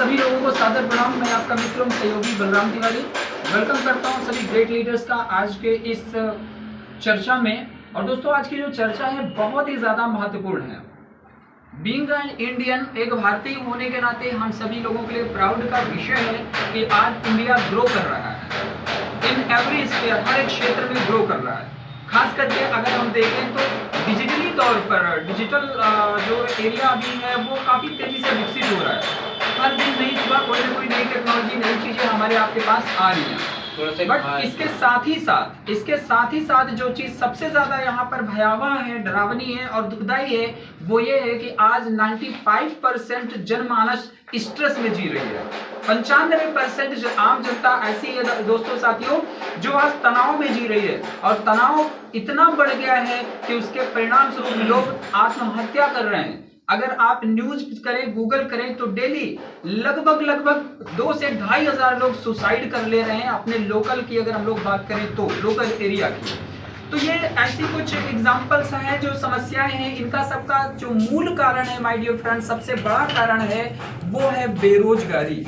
सभी लोगों को सादर प्रणाम। मैं आपका मित्र सहयोगी बलराम तिवारी वेलकम करता हूं सभी ग्रेट लीडर्स का आज के इस चर्चा में। और दोस्तों, आज की जो चर्चा है बहुत ही ज़्यादा महत्वपूर्ण है। बीइंग एन इंडियन, एक भारतीय होने के नाते हम सभी लोगों के लिए प्राउड का विषय है कि आज इंडिया ग्रो कर रहा है। इन एवरी स्फीयर, हर एक क्षेत्र में ग्रो कर रहा है। खास करके अगर हम देखें तो डिजिटली तौर पर डिजिटल जो एरिया अभी है वो काफ़ी तेज़ी से विकसित हो रहा है। हर दिन नई सुबह कोई ना कोई नई टेक्नोलॉजी, नई चीज़ें हमारे आपके पास आ रही हैं। बट इसके साथ ही साथ जो चीज़ सबसे ज़्यादा यहाँ पर भयावह है, डरावनी है और दुखदाई है, वो ये है कि आज 95% जनमानस स्ट्रेस में जी रही है। 95% आम जनता ऐसी है दोस्तों साथियों जो आज तनाव में जी रही है। और तनाव इतना बढ़ गया है कि उसके परिणाम स्वरूप लोग आत्महत्या कर रहे हैं। अगर आप न्यूज करें, गूगल करें तो डेली लगभग 2 से 2.5 हज़ार लोग सुसाइड कर ले रहे हैं। अपने लोकल की अगर हम लोग बात करें तो लोकल एरिया की, तो ये ऐसी कुछ एग्जांपल्स हैं जो समस्याएं हैं। इनका सबका जो मूल कारण है माय डियर फ्रेंड, सबसे बड़ा कारण है वो है बेरोजगारी।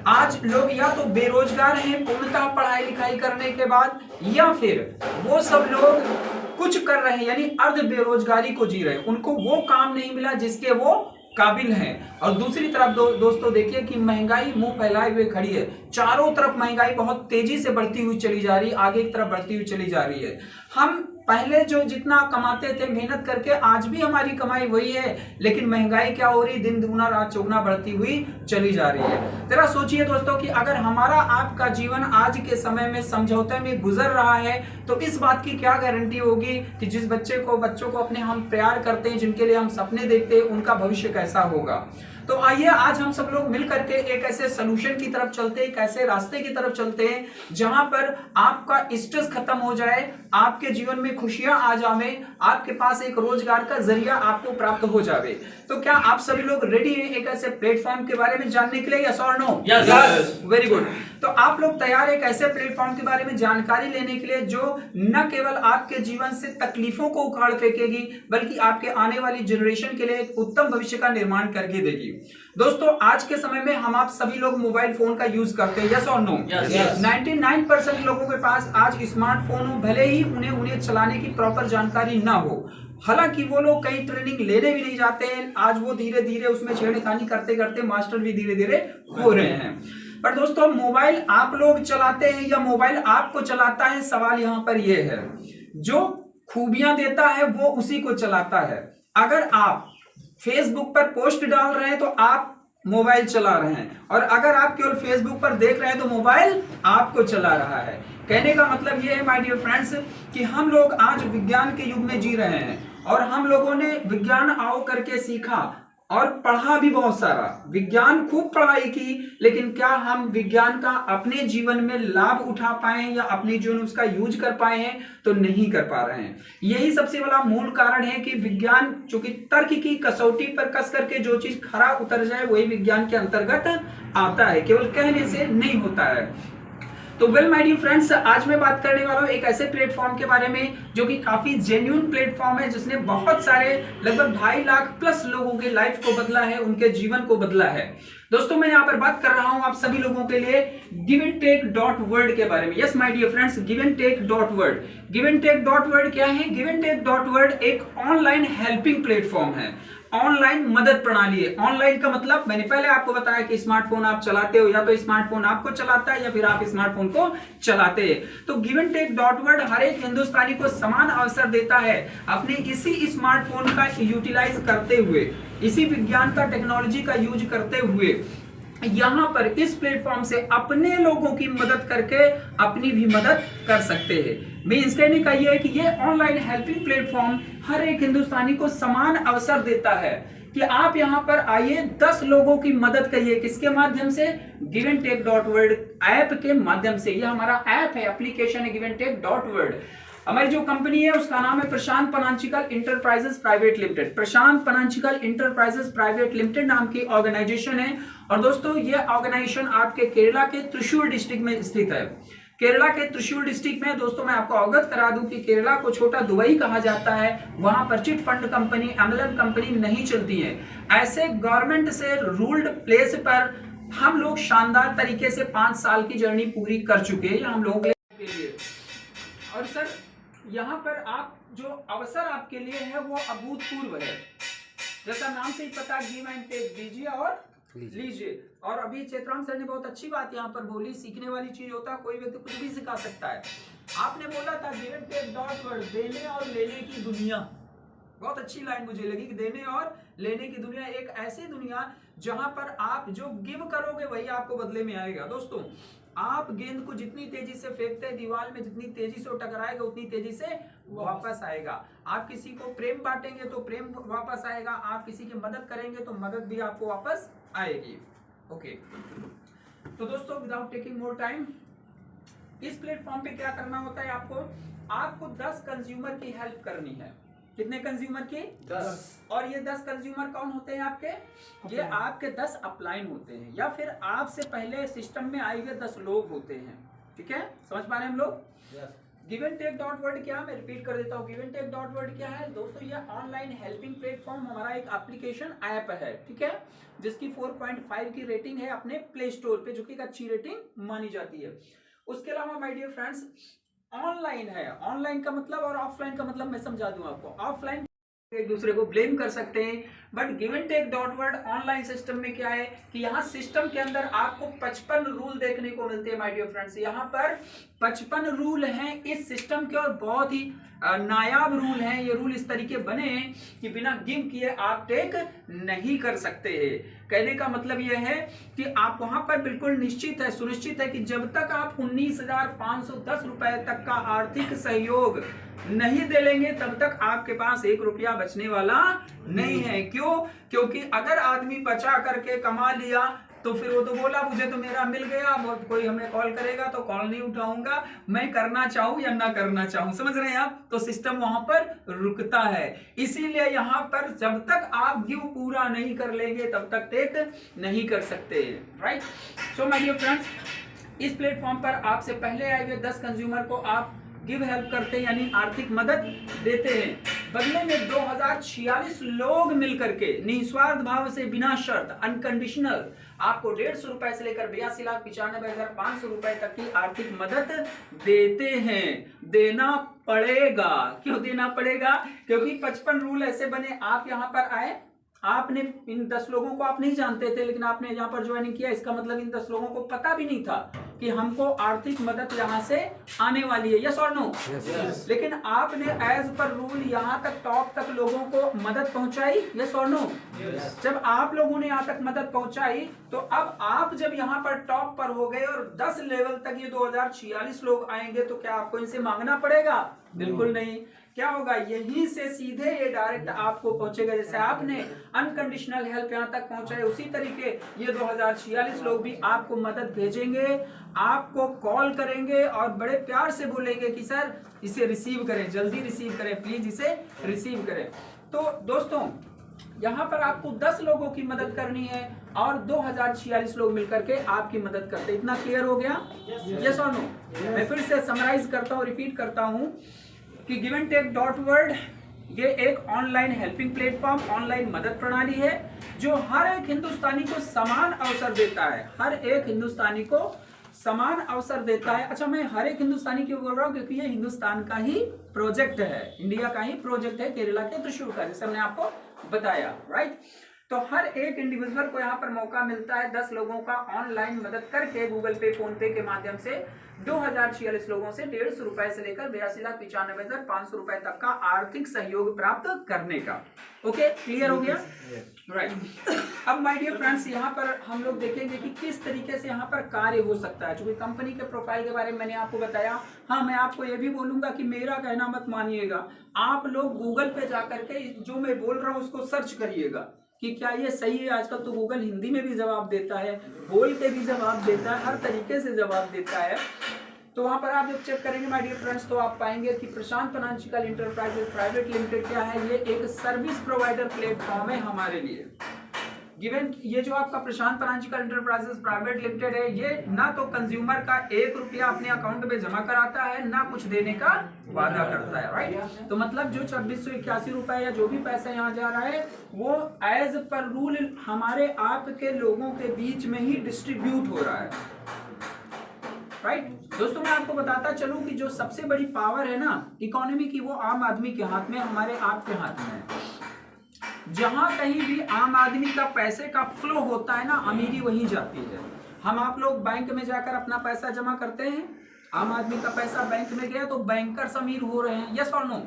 आज लोग या तो बेरोजगार हैं पूर्णतः पढ़ाई लिखाई करने के बाद, या फिर वो सब लोग कुछ कर रहे हैं यानी अर्ध बेरोजगारी को जी रहे हैं। उनको वो काम नहीं मिला जिसके वो काबिल हैं। और दूसरी तरफ दोस्तों देखिए कि महंगाई मुंह फैलाए हुए खड़ी है। चारों तरफ महंगाई बहुत तेजी से बढ़ती हुई चली जा रही है, आगे की तरफ बढ़ती हुई चली जा रही है। हम पहले जो जितना कमाते थे मेहनत करके, आज भी हमारी कमाई वही है, लेकिन महंगाई क्या हो रही, दिन दुगुना रात चौगुना बढ़ती हुई चली जा रही है। जरा सोचिए दोस्तों कि अगर हमारा आपका जीवन आज के समय में समझौते में गुजर रहा है तो इस बात की क्या गारंटी होगी कि जिस बच्चों को अपने हम प्यार करते हैं, जिनके लिए हम सपने देखते हैं, उनका भविष्य कैसा होगा। तो आइए आज हम सब लोग मिल करके एक ऐसे सलूशन की तरफ चलते हैं, एक ऐसे रास्ते की तरफ चलते हैं जहां पर आपका स्ट्रेस खत्म हो जाए, आपके जीवन में खुशियां आ जावे, आपके पास एक रोजगार का जरिया आपको प्राप्त हो जावे। तो क्या आप सभी लोग रेडी हैं एक ऐसे प्लेटफॉर्म के बारे में जानने के लिए? यस और नो? यस। Very good. तो आप लोग तैयार हैं एक ऐसे प्लेटफॉर्म के बारे में जानकारी लेने के लिए जो न केवल आपके जीवन से तकलीफों को उखाड़ फेंकेगी बल्कि आपके आने वाली जनरेशन के लिए एक उत्तम भविष्य का निर्माण करके देगी। दोस्तों, आज के समय में हम आप सभी लोग मोबाइल फोन का यूज करते हैं, यस और नो? 99% लोगों के पास आज स्मार्टफोन हो, भले ही उन्हें चलाने की प्रॉपर जानकारी ना हो। हालांकि वो लोग कई ट्रेनिंग लेने भी नहीं जाते हैं। आज वो धीरे धीरे उसमें छेड़खानी करते करते मास्टर भी धीरे धीरे हो रहे हैं। पर दोस्तों, मोबाइल आप लोग चलाते हैं या मोबाइल आपको चलाता है? सवाल यहाँ पर यह है। जो खूबियां देता है वो उसी को चलाता है। अगर आप फेसबुक पर पोस्ट डाल रहे हैं तो आप मोबाइल चला रहे हैं, और अगर आप केवल फेसबुक पर देख रहे हैं तो मोबाइल आपको चला रहा है। कहने का मतलब यह है माय डियर फ्रेंड्स कि हम लोग आज विज्ञान के युग में जी रहे हैं और हम लोगों ने विज्ञान आओ करके सीखा और पढ़ा भी बहुत सारा। विज्ञान खूब पढ़ाई की, लेकिन क्या हम विज्ञान का अपने जीवन में लाभ उठा पाए या अपने जीवन में उसका यूज कर पाए हैं? तो नहीं कर पा रहे हैं। यही सबसे बड़ा मूल कारण है कि विज्ञान चूंकि तर्क की कसौटी पर कस करके जो चीज खरा उतर जाए वही विज्ञान के अंतर्गत आता है, केवल कहने से नहीं होता है। तो वेल माय डियर फ्रेंड्स, आज मैं बात करने वाला हूँ एक ऐसे प्लेटफॉर्म के बारे में जो कि काफी जेन्युइन प्लेटफॉर्म है, जिसने बहुत सारे लगभग 2.5 लाख प्लस लोगों के लाइफ को बदला है, उनके जीवन को बदला है। दोस्तों, मैं यहाँ पर बात कर रहा हूँ आप सभी लोगों के लिए giveandtake.world के बारे में। Yes my dear friends, giveandtake.world। giveandtake.world क्या है? giveandtake.world एक ऑनलाइन हेल्पिंग प्लेटफॉर्म है, ऑनलाइन मदद प्रणाली है। ऑनलाइन का मतलब मैंने पहले आपको बताया कि स्मार्टफोन आप चलाते हो, या तो स्मार्टफोन आपको चलाता है या फिर आप स्मार्टफोन को चलाते हैं। तो giveandtake.world हर एक हिंदुस्तानी को समान अवसर देता है अपने इसी स्मार्टफोन का यूटिलाइज करते हुए, इसी विज्ञान का टेक्नोलॉजी का यूज करते हुए यहां पर इस प्लेटफॉर्म से अपने लोगों की मदद करके अपनी भी मदद कर सकते हैं। मींस कहने का यह है कि ये ऑनलाइन हेल्पिंग प्लेटफॉर्म हर एक हिंदुस्तानी को समान अवसर देता है कि आप यहां पर आइए, 10 लोगों की मदद करिए। किसके माध्यम से? giveandtake.world ऐप के माध्यम से। यह हमारा ऐप है, एप्लीकेशन है giveandtake.world। हमारी जो कंपनी है उसका नाम है प्रशांत पनांचिकल इंटरप्राइजेस प्राइवेट लिमिटेड। प्रशांत पनांचिकल इंटरप्राइजेस प्राइवेट लिमिटेड नाम की ऑर्गेनाइजेशन है। और दोस्तों, ये ऑर्गेनाइजेशन आपके केरला के त्रिशूर डिस्ट्रिक्ट में स्थित है। केरला के त्रिशूर डिस्ट्रिक्ट में दोस्तों मैं आपको अवगत करा दूं कि केरला को छोटा दुबई कहा जाता है। वहां पर chit fund company, MLM company नहीं चलती है। ऐसे गवर्नमेंट से रूल्ड प्लेस पर हम लोग शानदार तरीके से 5 साल की जर्नी पूरी कर चुके हैं हम लोगों के लिए। और सर यहाँ पर आप जो अवसर आपके लिए है वो अभूतपूर्व है, जैसा नाम से ही पता, गिव एंड टेक, दीजिए और लीजिए। और अभी चेतराम सर ने बहुत अच्छी बात यहाँ पर बोली, सीखने वाली चीज होता है, कोई व्यक्ति कुछ भी सिखा सकता है। आपने बोला था give and take dot word, देने और लेने की दुनिया। बहुत अच्छी लाइन मुझे लगी कि देने और लेने की दुनिया, एक ऐसी दुनिया जहां पर आप जो गिव करोगे वही आपको बदले में आएगा। दोस्तों आप गेंद को जितनी तेजी से फेंकते हैं दीवार में, जितनी तेजी से वो टकराएगा उतनी तेजी से वापस आएगा। आप किसी को प्रेम बांटेंगे तो प्रेम वापस आएगा, आप किसी की मदद करेंगे तो मदद भी आपको वापस आएगी। ओके, तो दोस्तों विदाउट टेकिंग मोर टाइम, इस प्लेटफॉर्म पे क्या करना होता है, आपको 10 कंज्यूमर की हेल्प करनी है। कितने कंज्यूमर की? 10। और ये 10 कंज्यूमर कौन होते हैं आपके? ये आपके 10 अपलाइन होते हैं, या फिर आपसे पहले सिस्टम में आए हुए 10 लोग होते हैं। ठीक है, समझ पा रहे हैं हम लोग? Give and take dot word क्या, मैं रिपीट कर देता हूँ। Give and take dot word क्या है दोस्तों? ये ऑनलाइन हेल्पिंग प्लेटफॉर्म हमारा एक एप्लीकेशन ऐप है, ठीक है, जिसकी 4.5 की रेटिंग है अपने प्ले स्टोर पे, जो कि एक अच्छी रेटिंग मानी जाती है। उसके अलावा माय डियर फ्रेंड्स, ऑनलाइन है, ऑनलाइन का मतलब और ऑफलाइन का मतलब मैं समझा दूं आपको। ऑफलाइन एक दूसरे को ब्लेम कर सकते हैं, but give and take dot word online system में क्या है कि यहाँ सिस्टम के अंदर आपको 55 रूल देखने को मिलते हैं माय डियर फ्रेंड्स। यहाँ पर 55 रूल हैं इस सिस्टम के, और बहुत ही नायाब रूल हैं। ये रूल इस तरीके बने हैं कि बिना गिव किए आप टेक नहीं कर सकते हैं। कहने का मतलब यह है कि आप वहां पर बिल्कुल निश्चित है, सुनिश्चित है कि जब तक आप 19,510 रुपए तक का आर्थिक सहयोग नहीं दे लेंगे तब तक आपके पास 1 रुपया बचने वाला नहीं है। क्यों? क्योंकि अगर आदमी बचा करके कमा लिया तो फिर वो तो बोला मुझे तो मेरा मिल गया, कोई हमें कॉल करेगा तो कॉल नहीं उठाऊंगा, मैं करना चाहूं या ना करना चाहूं, समझ रहे हैं आप? तो सिस्टम वहां पर रुकता है। इसीलिए यहां पर जब तक आप गिव पूरा नहीं कर लेंगे तब तक टेक नहीं कर सकते, right? So my dear friends, इस प्लेटफॉर्म पर आपसे पहले आए हुए 10 कंज्यूमर को आप गिव हेल्प करते हैं, यानी आर्थिक मदद देते हैं। बदले में 2046 लोग मिलकर के निस्वार्थ भाव से, बिना शर्त, अनकंडीशनल आपको 150 रुपए से लेकर 82,95,500 रुपए तक की आर्थिक मदद देते हैं। देना पड़ेगा। क्यों देना पड़ेगा? क्योंकि 55 रूल ऐसे बने, आप यहाँ पर आए, आपने इन 10 लोगों को आप नहीं जानते थे, लेकिन आपने यहाँ पर ज्वाइनिंग किया, इसका मतलब इन 10 लोगों को पता भी नहीं था कि हमको आर्थिक मदद यहाँ से आने वाली है। यस और नो? लेकिन आपने एज पर रूल यहाँ तक टॉप तक लोगों को मदद पहुंचाई। यस और नो? जब आप लोगों ने यहाँ तक मदद पहुंचाई तो अब आप जब यहाँ पर टॉप पर हो गए और 10 लेवल तक ये 2046 लोग आएंगे तो क्या आपको इनसे मांगना पड़ेगा? बिल्कुल नहीं। क्या होगा? यहीं से सीधे ये डायरेक्ट आपको पहुंचेगा। जैसे आपने अनकंडीशनल हेल्प यहाँ तक पहुंचाए, उसी तरीके ये 2046 लोग भी आपको मदद भेजेंगे, आपको कॉल करेंगे और बड़े प्यार से बोलेंगे कि सर इसे रिसीव करें, जल्दी रिसीव करें, प्लीज इसे रिसीव करें। तो दोस्तों यहाँ पर आपको 10 लोगों की मदद करनी है और 2046 लोग मिलकर के आपकी मदद करते हैं। इतना क्लियर हो गया? यस और नो? मैं फिर से समराइज करता हूँ, रिपीट करता हूँ कि give and take dot word ये एक ऑनलाइन हेल्पिंग प्लेटफॉर्म, ऑनलाइन मदद प्रणाली है जो हर एक हिंदुस्तानी को समान अवसर देता है। हर एक हिंदुस्तानी को समान अवसर देता है। अच्छा, मैं हर एक हिंदुस्तानी क्यों बोल रहा हूँ? क्योंकि ये हिंदुस्तान का ही प्रोजेक्ट है, इंडिया का ही प्रोजेक्ट है, केरला के त्रिशूर का, जैसे हमने आपको बताया, राइट? तो हर एक इंडिविजुअल को यहाँ पर मौका मिलता है 10 लोगों का ऑनलाइन मदद करके गूगल पे, फोन पे के माध्यम से 2046 लोगों से 150 रुपए से लेकर 82,95,500 रुपए तक का आर्थिक सहयोग प्राप्त करने का। ओके, क्लियर हो गया? राइट। अब माय डियर फ्रेंड्स, यहाँ पर हम लोग देखेंगे कि किस तरीके से यहाँ पर कार्य हो सकता है। चूंकि कंपनी के प्रोफाइल के बारे में मैंने आपको बताया, हाँ मैं आपको ये भी बोलूंगा कि मेरा कहना मत मानिएगा, आप लोग गूगल पे जाकर के जो मैं बोल रहा हूँ उसको सर्च करिएगा कि क्या ये सही है। आजकल तो गूगल हिंदी में भी जवाब देता है, बोल के भी जवाब देता है, हर तरीके से जवाब देता है। तो वहां पर आप जब चेक करेंगे माय डियर फ्रेंड्स तो आप पाएंगे कि प्रशांत फाइनेंशियल इंटरप्राइजेज प्राइवेट लिमिटेड क्या है, ये एक सर्विस प्रोवाइडर प्लेटफॉर्म है हमारे लिए। गिवन ये जो आपका प्रशांत परांजकर एंटरप्राइजेस प्राइवेट लिमिटेड है, ये ना तो कंज्यूमर का 1 रुपया अपने अकाउंट में जमा कराता है, ना कुछ देने का वादा करता है, राइट। तो मतलब जो 2681 रुपए या जो भी पैसा यहाँ जा रहा है वो एज पर रूल हमारे आपके लोगों के बीच में ही डिस्ट्रीब्यूट हो रहा है, राइट। दोस्तों मैं आपको बताता चलूं कि जो सबसे बड़ी पावर है ना इकोनॉमी की, वो आम आदमी के हाथ में, हमारे आपके हाथ में है। जहां कहीं भी आम आदमी का पैसे का फ्लो होता है ना, अमीरी वहीं जाती है। हम आप लोग बैंक में जाकर अपना पैसा जमा करते हैं, आम आदमी का पैसा बैंक में गया तो बैंकर्स अमीर हो रहे हैं, यस और नो?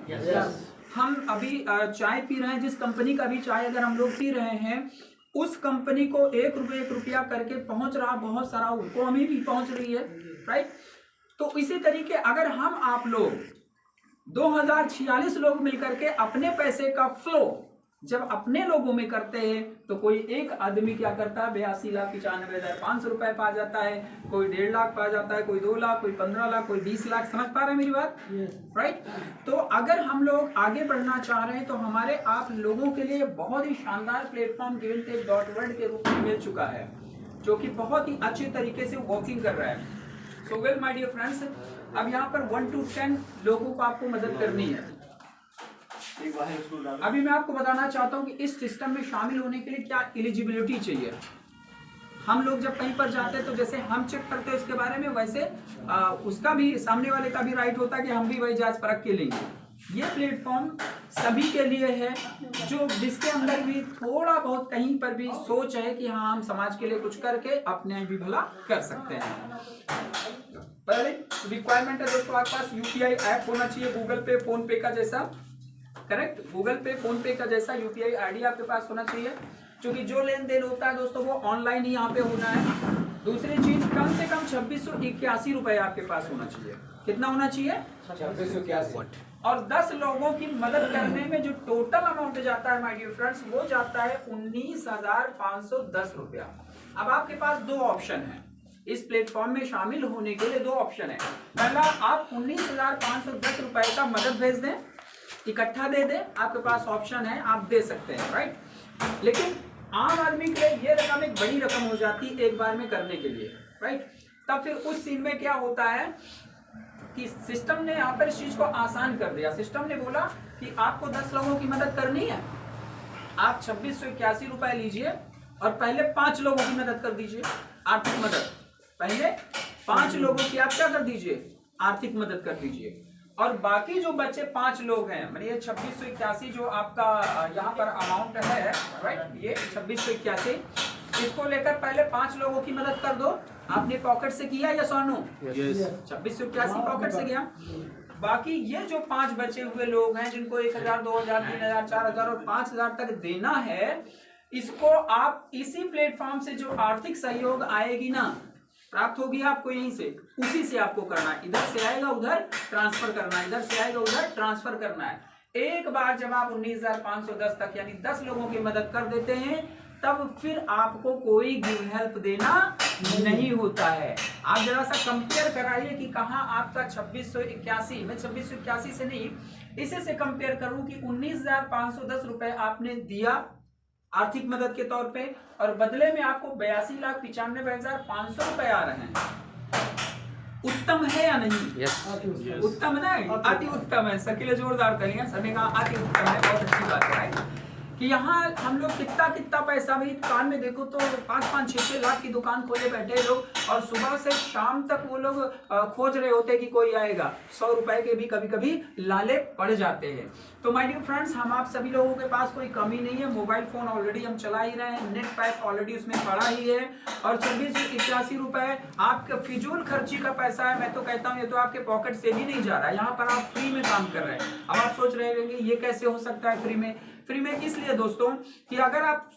हम अभी चाय पी रहे हैं, जिस कंपनी का भी चाय अगर हम लोग पी रहे हैं, उस कंपनी को 1 रुपया करके पहुंच रहा बहुत सारा, उनको अमीरी पहुंच रही है, राइट। तो इसी तरीके अगर हम आप लोग 2046 लोग मिलकर के अपने पैसे का फ्लो जब अपने लोगों में करते हैं तो कोई एक आदमी क्या करता है 82,95,500 रुपए पा जाता है, कोई 1.5 लाख पा जाता है, कोई 2 लाख, कोई 15 लाख, कोई 20 लाख। समझ पा रहे हैं मेरी बात? राइट। तो अगर हम लोग आगे बढ़ना चाह रहे हैं तो हमारे आप लोगों के लिए बहुत ही शानदार प्लेटफॉर्म giventek.world के रूप में मिल चुका है, जो कि बहुत ही अच्छे तरीके से वर्किंग कर रहा है। So well my dear friends, अब यहाँ पर 1 to 10 लोगों को आपको मदद करनी है। अभी मैं आपको बताना चाहता हूं कि इस सिस्टम में शामिल होने के लिए क्या एलिजिबिलिटी चाहिए। हम लोग जब कहीं पर जाते हैं तो जैसे हम चेक करते हैं उसके बारे में, वैसे उसका भी, सामने वाले का भी राइट होता है कि हम भी वही जांच परख के लेंगे। ये प्लेटफॉर्म सभी के लिए है जो जिसके अंदर भी थोड़ा बहुत कहीं पर भी सोच है कि हाँ हम समाज के लिए कुछ करके अपने भी भला कर सकते हैं। पहले रिक्वायरमेंट है दोस्तों, आपके पास यूपीआई ऐप होना चाहिए, गूगल पे, फोन पे का जैसा, करेक्ट, गूगल पे, फोन पे का जैसा यूपीआई आईडी आपके पास होना चाहिए, क्योंकि जो लेन देन होता है दोस्तों वो ऑनलाइन ही यहाँ पे होना है। दूसरी चीज, कम से कम 2681 रुपए आपके पास होना चाहिए। कितना होना चाहिए? 2681। और 10 लोगों की मदद करने में जो टोटल अमाउंट जाता है माय डियर फ्रेंड्स, वो जाता है 19,510 रुपया। अब आपके पास 2 ऑप्शन है इस प्लेटफॉर्म में शामिल होने के लिए, 2 ऑप्शन है। पहला, आप 19,510 रुपए का मदद भेज दें, इकट्ठा दे दें, आपके पास ऑप्शन है, आप दे सकते हैं, राइट। लेकिन आम आदमी के लिए ये रकम एक बड़ी रकम हो जाती है एक बार में करने के लिए, राइट। तब फिर उस सीन में क्या होता है कि सिस्टम ने यहाँ पर इस चीज को आसान कर दिया। सिस्टम ने बोला कि आपको 10 लोगों की मदद करनी है, आप 2681 रुपए लीजिए और पहले 5 लोगों की मदद कर दीजिए, आर्थिक मदद। पहले 5 लोगों की आप क्या कर दीजिए? आर्थिक मदद कर दीजिए। और बाकी जो बचे 5 लोग हैं, मतलब ये 2681 जो आपका यहाँ पर अमाउंट है, राइट, ये 2681, इसको लेकर पहले 5 लोगों की मदद कर दो। आपने पॉकेट से किया या सोनू? 2681 पॉकेट से गया। बाकी ये जो 5 बचे हुए लोग हैं जिनको 1000, 2000, 3000, 4000 और 5000 तक देना है, इसको आप इसी प्लेटफॉर्म से जो आर्थिक सहयोग आएगी ना, प्राप्त होगी आपको यहीं से, उसी से आपको करना है। इधर से आएगा उधर ट्रांसफर करना है, इधर से आएगा उधर ट्रांसफर करना है। एक बार जब आप 19,510 तक यानी 10 लोगों की मदद कर देते हैं, तब फिर आपको कोई गिव हेल्प देना नहीं होता है। आप जरा सा कंपेयर कराइए कि कहाँ आपका 2681, मैं 2681 से नहीं, इसे से कंपेयर करूं कि 19,510 रुपए आपने दिया आर्थिक मदद के तौर पे और बदले में आपको 82,95,500 रुपए आ रहे हैं। उत्तम है या नहीं? yes. उत्तम है, अति उत्तम है। सकीले जोरदार करिए, सभी का अति उत्तम है, बहुत अच्छी बात है कि यहाँ हम लोग कितना पैसा, भाई दुकान में देखो तो 5-5, 6-6 लाख की दुकान खोले बैठे लोग, और सुबह से शाम तक वो लोग खोज रहे होते कि कोई आएगा। 100 रुपए के भी कभी कभी लाले पड़ जाते हैं। तो माय डियर फ्रेंड्स, हम आप सभी लोगों के पास कोई कमी नहीं है। मोबाइल फोन ऑलरेडी हम चला ही रहे हैं, नेट पैक ऑलरेडी उसमें पड़ा ही है, और 2681 रुपए आपका फिजूल खर्ची का पैसा है। मैं तो कहता हूँ ये तो आपके पॉकेट से भी नहीं जा रहा है, यहाँ पर आप फ्री में काम कर रहे हैं। अब आप सोच रहे होंगे ये कैसे हो सकता है फ्री में? फ्री में इसलिए दोस्तों कि अगर आप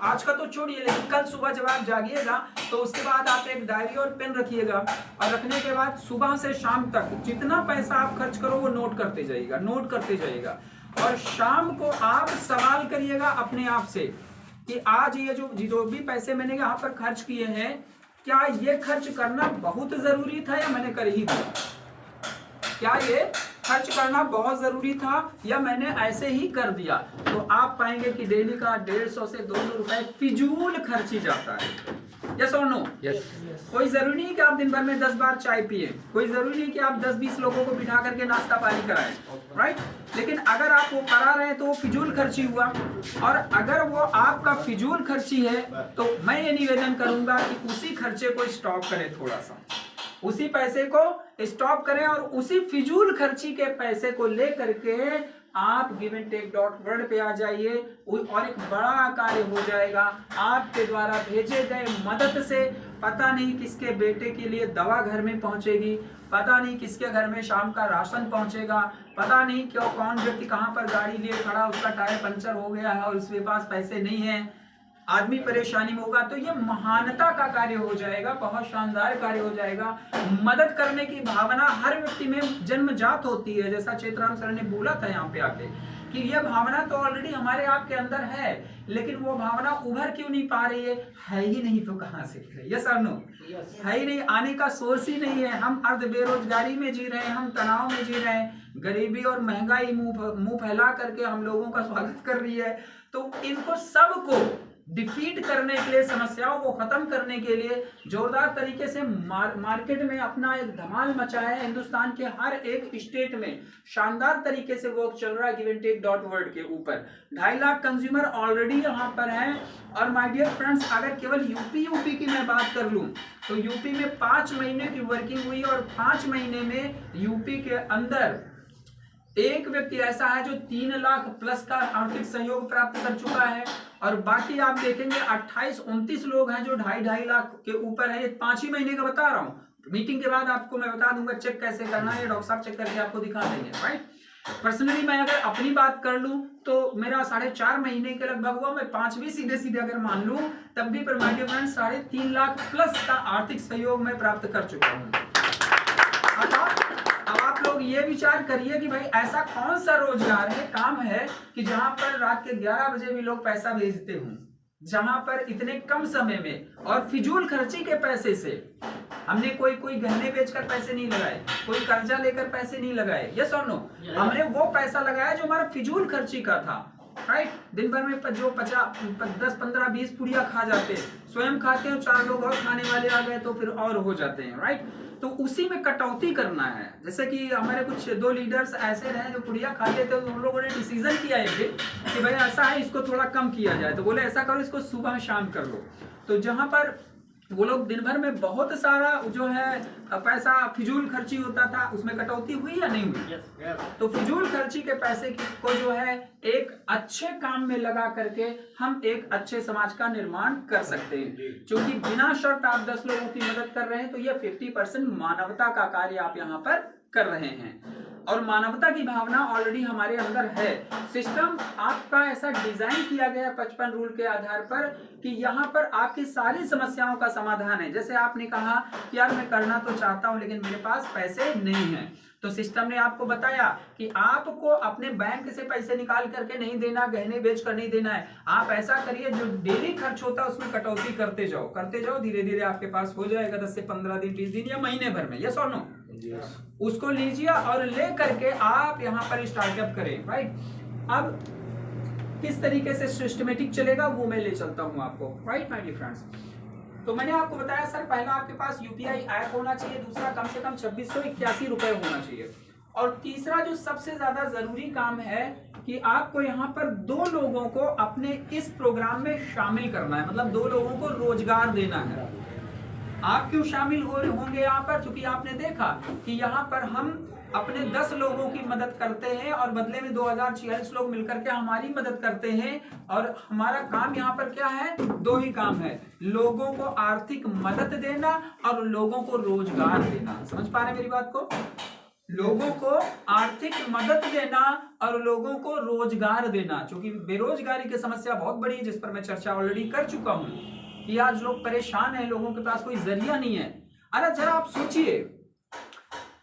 आज का तो छोड़िए, लेकिन कल सुबह जब आप जागिएगा तो उसके बाद आप एक डायरी और पेन रखिएगा, और रखने के बाद सुबह से शाम तक जितना पैसा आप खर्च करो वो नोट करते जाइएगा। और शाम को आप सवाल करिएगा अपने आप से कि आज ये जो भी पैसे मैंने यहाँ पर खर्च किए हैं, क्या ये खर्च करना बहुत जरूरी था या मैंने कर ही दिया? क्या ये खर्च करना बहुत जरूरी था या मैंने ऐसे ही कर दिया, तो आप पाएंगे कि डेली का 150 से 200 रुपए फिजूल खर्ची जाता है। यस और नो? यस। कोई जरूरी नहीं कि आप दिन भर में 10 बार चाय पिए, कोई जरूरी नहीं कि आप 10-20 लोगों को बिठा करके नाश्ता पानी कराएं, राइट? लेकिन अगर आप वो करा रहे हैं तो वो फिजूल खर्ची हुआ, और अगर वो आपका फिजूल खर्ची है तो मैं ये निवेदन करूंगा कि उसी खर्चे को स्टॉप करें, थोड़ा सा उसी पैसे को स्टॉप करें और उसी फिजूल खर्ची के पैसे को लेकर के आप giveandtake.world पे आ जाइए और एक बड़ा कार्य हो जाएगा। आपके द्वारा भेजे गए मदद से पता नहीं किसके बेटे के लिए दवा घर में पहुंचेगी, पता नहीं किसके घर में शाम का राशन पहुंचेगा, पता नहीं क्यों कौन व्यक्ति कहां पर गाड़ी लिए खड़ा, उसका टायर पंचर हो गया है और उसके पास पैसे नहीं है, आदमी परेशानी में होगा। तो ये महानता का कार्य हो जाएगा, बहुत शानदार कार्य हो जाएगा। मदद करने की भावना हर व्यक्ति में जन्मजात होती है, जैसा चेतराम सर ने बोला था यहाँ पे आके कि ये भावना तो ऑलरेडी हमारे आपके अंदर है, लेकिन वो भावना उभर क्यों नहीं पा रही है ही नहीं तो कहाँ से? यस और नो? है ही नहीं, आने का सोर्स ही नहीं है। हम अर्ध बेरोजगारी में जी रहे हैं, हम तनाव में जी रहे हैं, गरीबी और महंगाई मुंह फैला करके हम लोगों का स्वागत कर रही है। तो इनको सबको डिफीट करने के लिए, समस्याओं को खत्म करने के लिए जोरदार तरीके से मार्केट में अपना एक धमाल मचा है। हिंदुस्तान के हर एक स्टेट में शानदार तरीके से वर्क चल रहा है giveandtake.world के ऊपर। 2.5 लाख कंज्यूमर ऑलरेडी यहाँ पर हैं। और माय डियर फ्रेंड्स, अगर केवल यूपी की मैं बात कर लूँ तो यूपी में 5 महीने की वर्किंग हुई और 5 महीने में यूपी के अंदर एक व्यक्ति ऐसा है जो 3 लाख प्लस का आर्थिक सहयोग प्राप्त कर चुका है, और बाकी आप देखेंगे 28-29 लोग हैं जो 2.5 लाख के ऊपर है। 5 ही महीने का बता रहा हूँ, मीटिंग के बाद आपको मैं बता दूंगा चेक कैसे करना है, डॉक्टर साहब चेक करके आपको दिखा देंगे, राइट? पर्सनली मैं अगर अपनी बात कर लूं तो मेरा 4.5 महीने के लगभग हुआ, मैं 5 भी सीधे अगर मान लूं तब भी पर my dear friends 3.5 lakh plus का आर्थिक सहयोग मैं प्राप्त कर चुका हूँ। अब आप लोग ये विचार करिए कि भाई ऐसा कौन सा रोजगार है, काम है कि जहां पर रात के 11 बजे भी लोग पैसा भेजते हों, जहां पर इतने कम समय में और फिजूल खर्ची के पैसे से हमने कोई गहने बेचकर पैसे नहीं लगाए, कोई कर्जा लेकर पैसे नहीं लगाए, यस और नो? हमने वो पैसा लगाया जो हमारा फिजूल खर्ची का था, राइट? दिन भर में जो 10, 15, 20 पुड़िया खा जाते, स्वयं खाते हैं, 4 लोग और खाने वाले आ गए तो फिर और हो जाते हैं, राइट? तो उसी में कटौती करना है। जैसे कि हमारे कुछ 2 लीडर्स ऐसे रहे जो पुड़िया खाते थे, तो उन लोगों ने डिसीजन किया एक दिन कि भाई ऐसा है, इसको थोड़ा कम किया जाए। तो बोले ऐसा करो, इसको सुबह शाम कर लो। तो जहां पर वो लोग दिन भर में बहुत सारा जो है पैसा फिजूल खर्ची होता था, उसमें कटौती हुई या नहीं हुई? तो फिजूल खर्ची के पैसे को जो है एक अच्छे काम में लगा करके हम एक अच्छे समाज का निर्माण कर सकते हैं। क्योंकि बिना शर्त आप 10 लोगों की मदद कर रहे हैं तो ये 50% मानवता का कार्य आप यहाँ पर कर रहे हैं, और मानवता की भावना ऑलरेडी हमारे अंदर है। सिस्टम आपका ऐसा डिजाइन किया गया 55 रूल के आधार पर कि यहाँ पर आपकी सारी समस्याओं का समाधान है। जैसे आपने कहा कि यार मैं करना तो चाहता हूँ लेकिन मेरे पास पैसे नहीं हैं, तो सिस्टम ने आपको बताया कि आपको अपने बैंक से पैसे निकाल करके नहीं देना, गहने बेच कर नहीं देना है। आप ऐसा करिए, जो डेली खर्च होता है उसमें कटौती करते जाओ, धीरे धीरे आपके पास हो जाएगा 10 से 15 दिन, 20 दिन या महीने भर में, यस और नो? उसको लीजिए और ले करके आप यहाँ पर स्टार्टअप करें, राइट? अब किस तरीके से सिस्टमेटिक चलेगा वो मैं ले चलता हूँ आपको, राइट माय डियर फ्रेंड्स? तो मैंने आपको बताया सर, पहला आपके पास यूपीआई ऐप होना चाहिए, दूसरा कम से कम 2681 रुपए होना चाहिए, और तीसरा जो सबसे ज्यादा जरूरी काम है कि आपको यहाँ पर 2 लोगों को अपने इस प्रोग्राम में शामिल करना है, मतलब 2 लोगों को रोजगार देना है। आप क्यों शामिल होंगे यहाँ पर? क्योंकि आपने देखा कि यहाँ पर हम अपने 10 लोगों की मदद करते हैं और बदले में 2046 लोग मिलकर के हमारी मदद करते हैं, और हमारा काम यहाँ पर क्या है? 2 ही काम है, लोगों को आर्थिक मदद देना और लोगों को रोजगार देना। समझ पा रहे हैं मेरी बात को? लोगों को आर्थिक मदद देना और लोगों को रोजगार देना, क्योंकि बेरोजगारी की समस्या बहुत बड़ी है जिस पर मैं चर्चा ऑलरेडी कर चुका हूं कि आज लोग परेशान हैं, लोगों के पास कोई जरिया नहीं है। अरे जरा आप सोचिए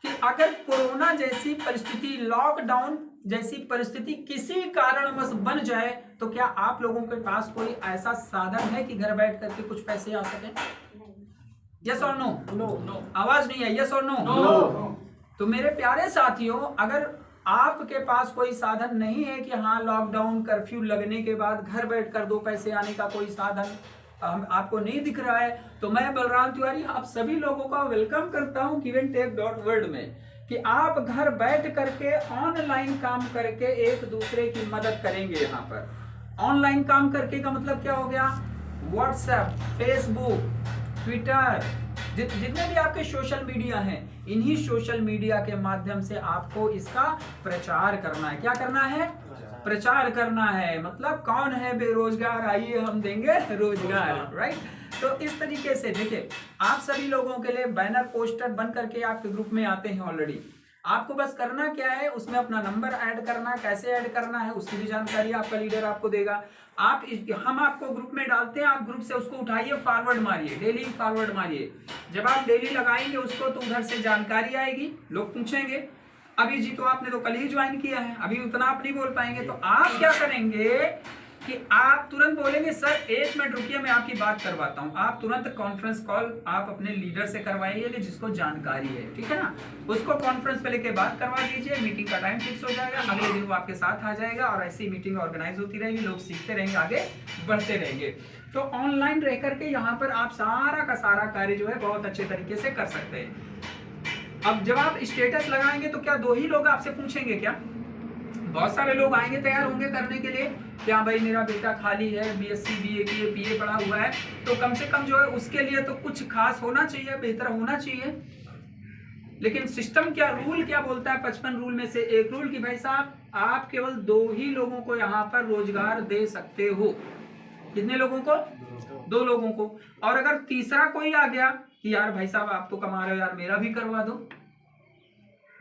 कि अगर कोरोना जैसी परिस्थिति, लॉकडाउन जैसी परिस्थिति किसी कारणवश बन जाए तो क्या आप लोगों के पास कोई ऐसा साधन है कि घर बैठ करके कुछ पैसे आ सके? यस और नो? नो। आवाज नहीं है, यस और नो? नो। तो मेरे प्यारे साथियों, अगर आपके पास कोई साधन नहीं है कि हाँ लॉकडाउन कर्फ्यू लगने के बाद घर बैठकर 2 पैसे आने का कोई साधन आपको नहीं दिख रहा है, तो मैं बलराम तिवारी आप सभी लोगों का वेलकम करता हूं giveandtake.world में कि आप घर बैठ करके ऑनलाइन काम करके एक दूसरे की मदद करेंगे। यहाँ पर ऑनलाइन काम करके का मतलब क्या हो गया? व्हाट्सएप, फेसबुक, ट्विटर, जितने भी आपके सोशल मीडिया हैं, इन्हीं सोशल मीडिया के माध्यम से आपको इसका प्रचार करना है। क्या करना है? प्रचार करना है। मतलब कौन है बेरोजगार, आइए हम देंगे रोजगार, राइट। तो इस तरीके से देखिए, आप सभी लोगों के लिए बैनर पोस्टर बन करके आपके ग्रुप में आते हैं ऑलरेडी। आपको बस करना क्या है, उसमें अपना नंबर ऐड करना है। कैसे ऐड करना है उसकी भी जानकारी आपका लीडर आपको देगा। हम आपको ग्रुप में डालते हैं, आप ग्रुप से उसको उठाइए, फॉरवर्ड मारिए, डेली फॉरवर्ड मारिए। जब आप डेली लगाएंगे उसको तो उधर से जानकारी आएगी, लोग पूछेंगे अभी जी तो आपने तो कल ही ज्वाइन किया है, अभी उतना आप नहीं बोल पाएंगे, तो आप क्या करेंगे कि आप तुरंत बोलेंगे सर 1 मिनट रुकिए मैं आपकी बात करवाता हूं। आप तुरंत कॉन्फ्रेंस कॉल आप अपने लीडर से करवाइए जिसको जानकारी है, ठीक है ना। उसको कॉन्फ्रेंस पे लेके बात करवा दीजिए, मीटिंग का टाइम फिक्स हो जाएगा, अगले दिन वो आपके साथ आ जाएगा और ऐसी मीटिंग ऑर्गेनाइज होती रहेगी, लोग सीखते रहेंगे, आगे बढ़ते रहेंगे। तो ऑनलाइन रह करके यहाँ पर आप सारा का सारा कार्य जो है बहुत अच्छे तरीके से कर सकते हैं। अब जब आप स्टेटस लगाएंगे तो क्या 2 ही लोग आपसे पूछेंगे? क्या बहुत सारे लोग आएंगे, तैयार होंगे करने के लिए, क्या भाई मेरा बेटा खाली है, बीएससी बीए की बीए पढ़ा हुआ है, तो कम से कम जो है उसके लिए तो कुछ खास होना चाहिए, बेहतर होना चाहिए। लेकिन सिस्टम क्या, रूल क्या बोलता है? 55 रूल में से एक रूल कि भाई साहब आप केवल 2 ही लोगों को यहाँ पर रोजगार दे सकते हो। कितने लोगों को? 2 लोगों को। और अगर तीसरा कोई आ गया कि यार भाई साहब आप तो कमा रहे हो यार, मेरा भी करवा दो,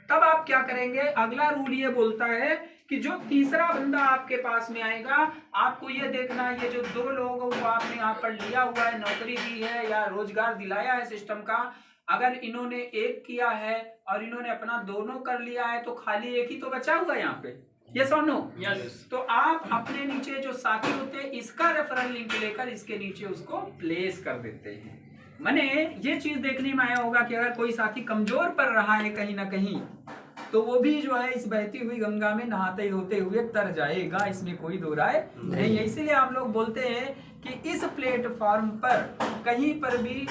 तब आप क्या करेंगे? अगला रूल ये बोलता है कि जो तीसरा बंदा आपके पास में आएगा, आपको ये देखना है ये जो 2 लोगों को आपने यहाँ पर लिया हुआ है, नौकरी दी है या रोजगार दिलाया है सिस्टम का, अगर इन्होंने एक किया है और इन्होंने अपना दोनों कर लिया है तो खाली एक ही तो बचा हुआ है यहाँ पे। यस और नो? यस। तो आप अपने नीचे जो साथी होते हैं इसका रेफरल लिंक लेकर इसके नीचे उसको प्लेस कर देते हैं। मैंने ये चीज देखने में आया होगा कि अगर कोई साथी कमजोर पड़ रहा है कहीं ना कहीं, तो वो भी जो है इस बहती हुई गंगा में नहाते होते हुए तर जाएगा, इसमें कोई दो राय नहीं है। इसीलिए हम लोग बोलते हैं कि इस प्लेटफॉर्म पर कहीं पर भी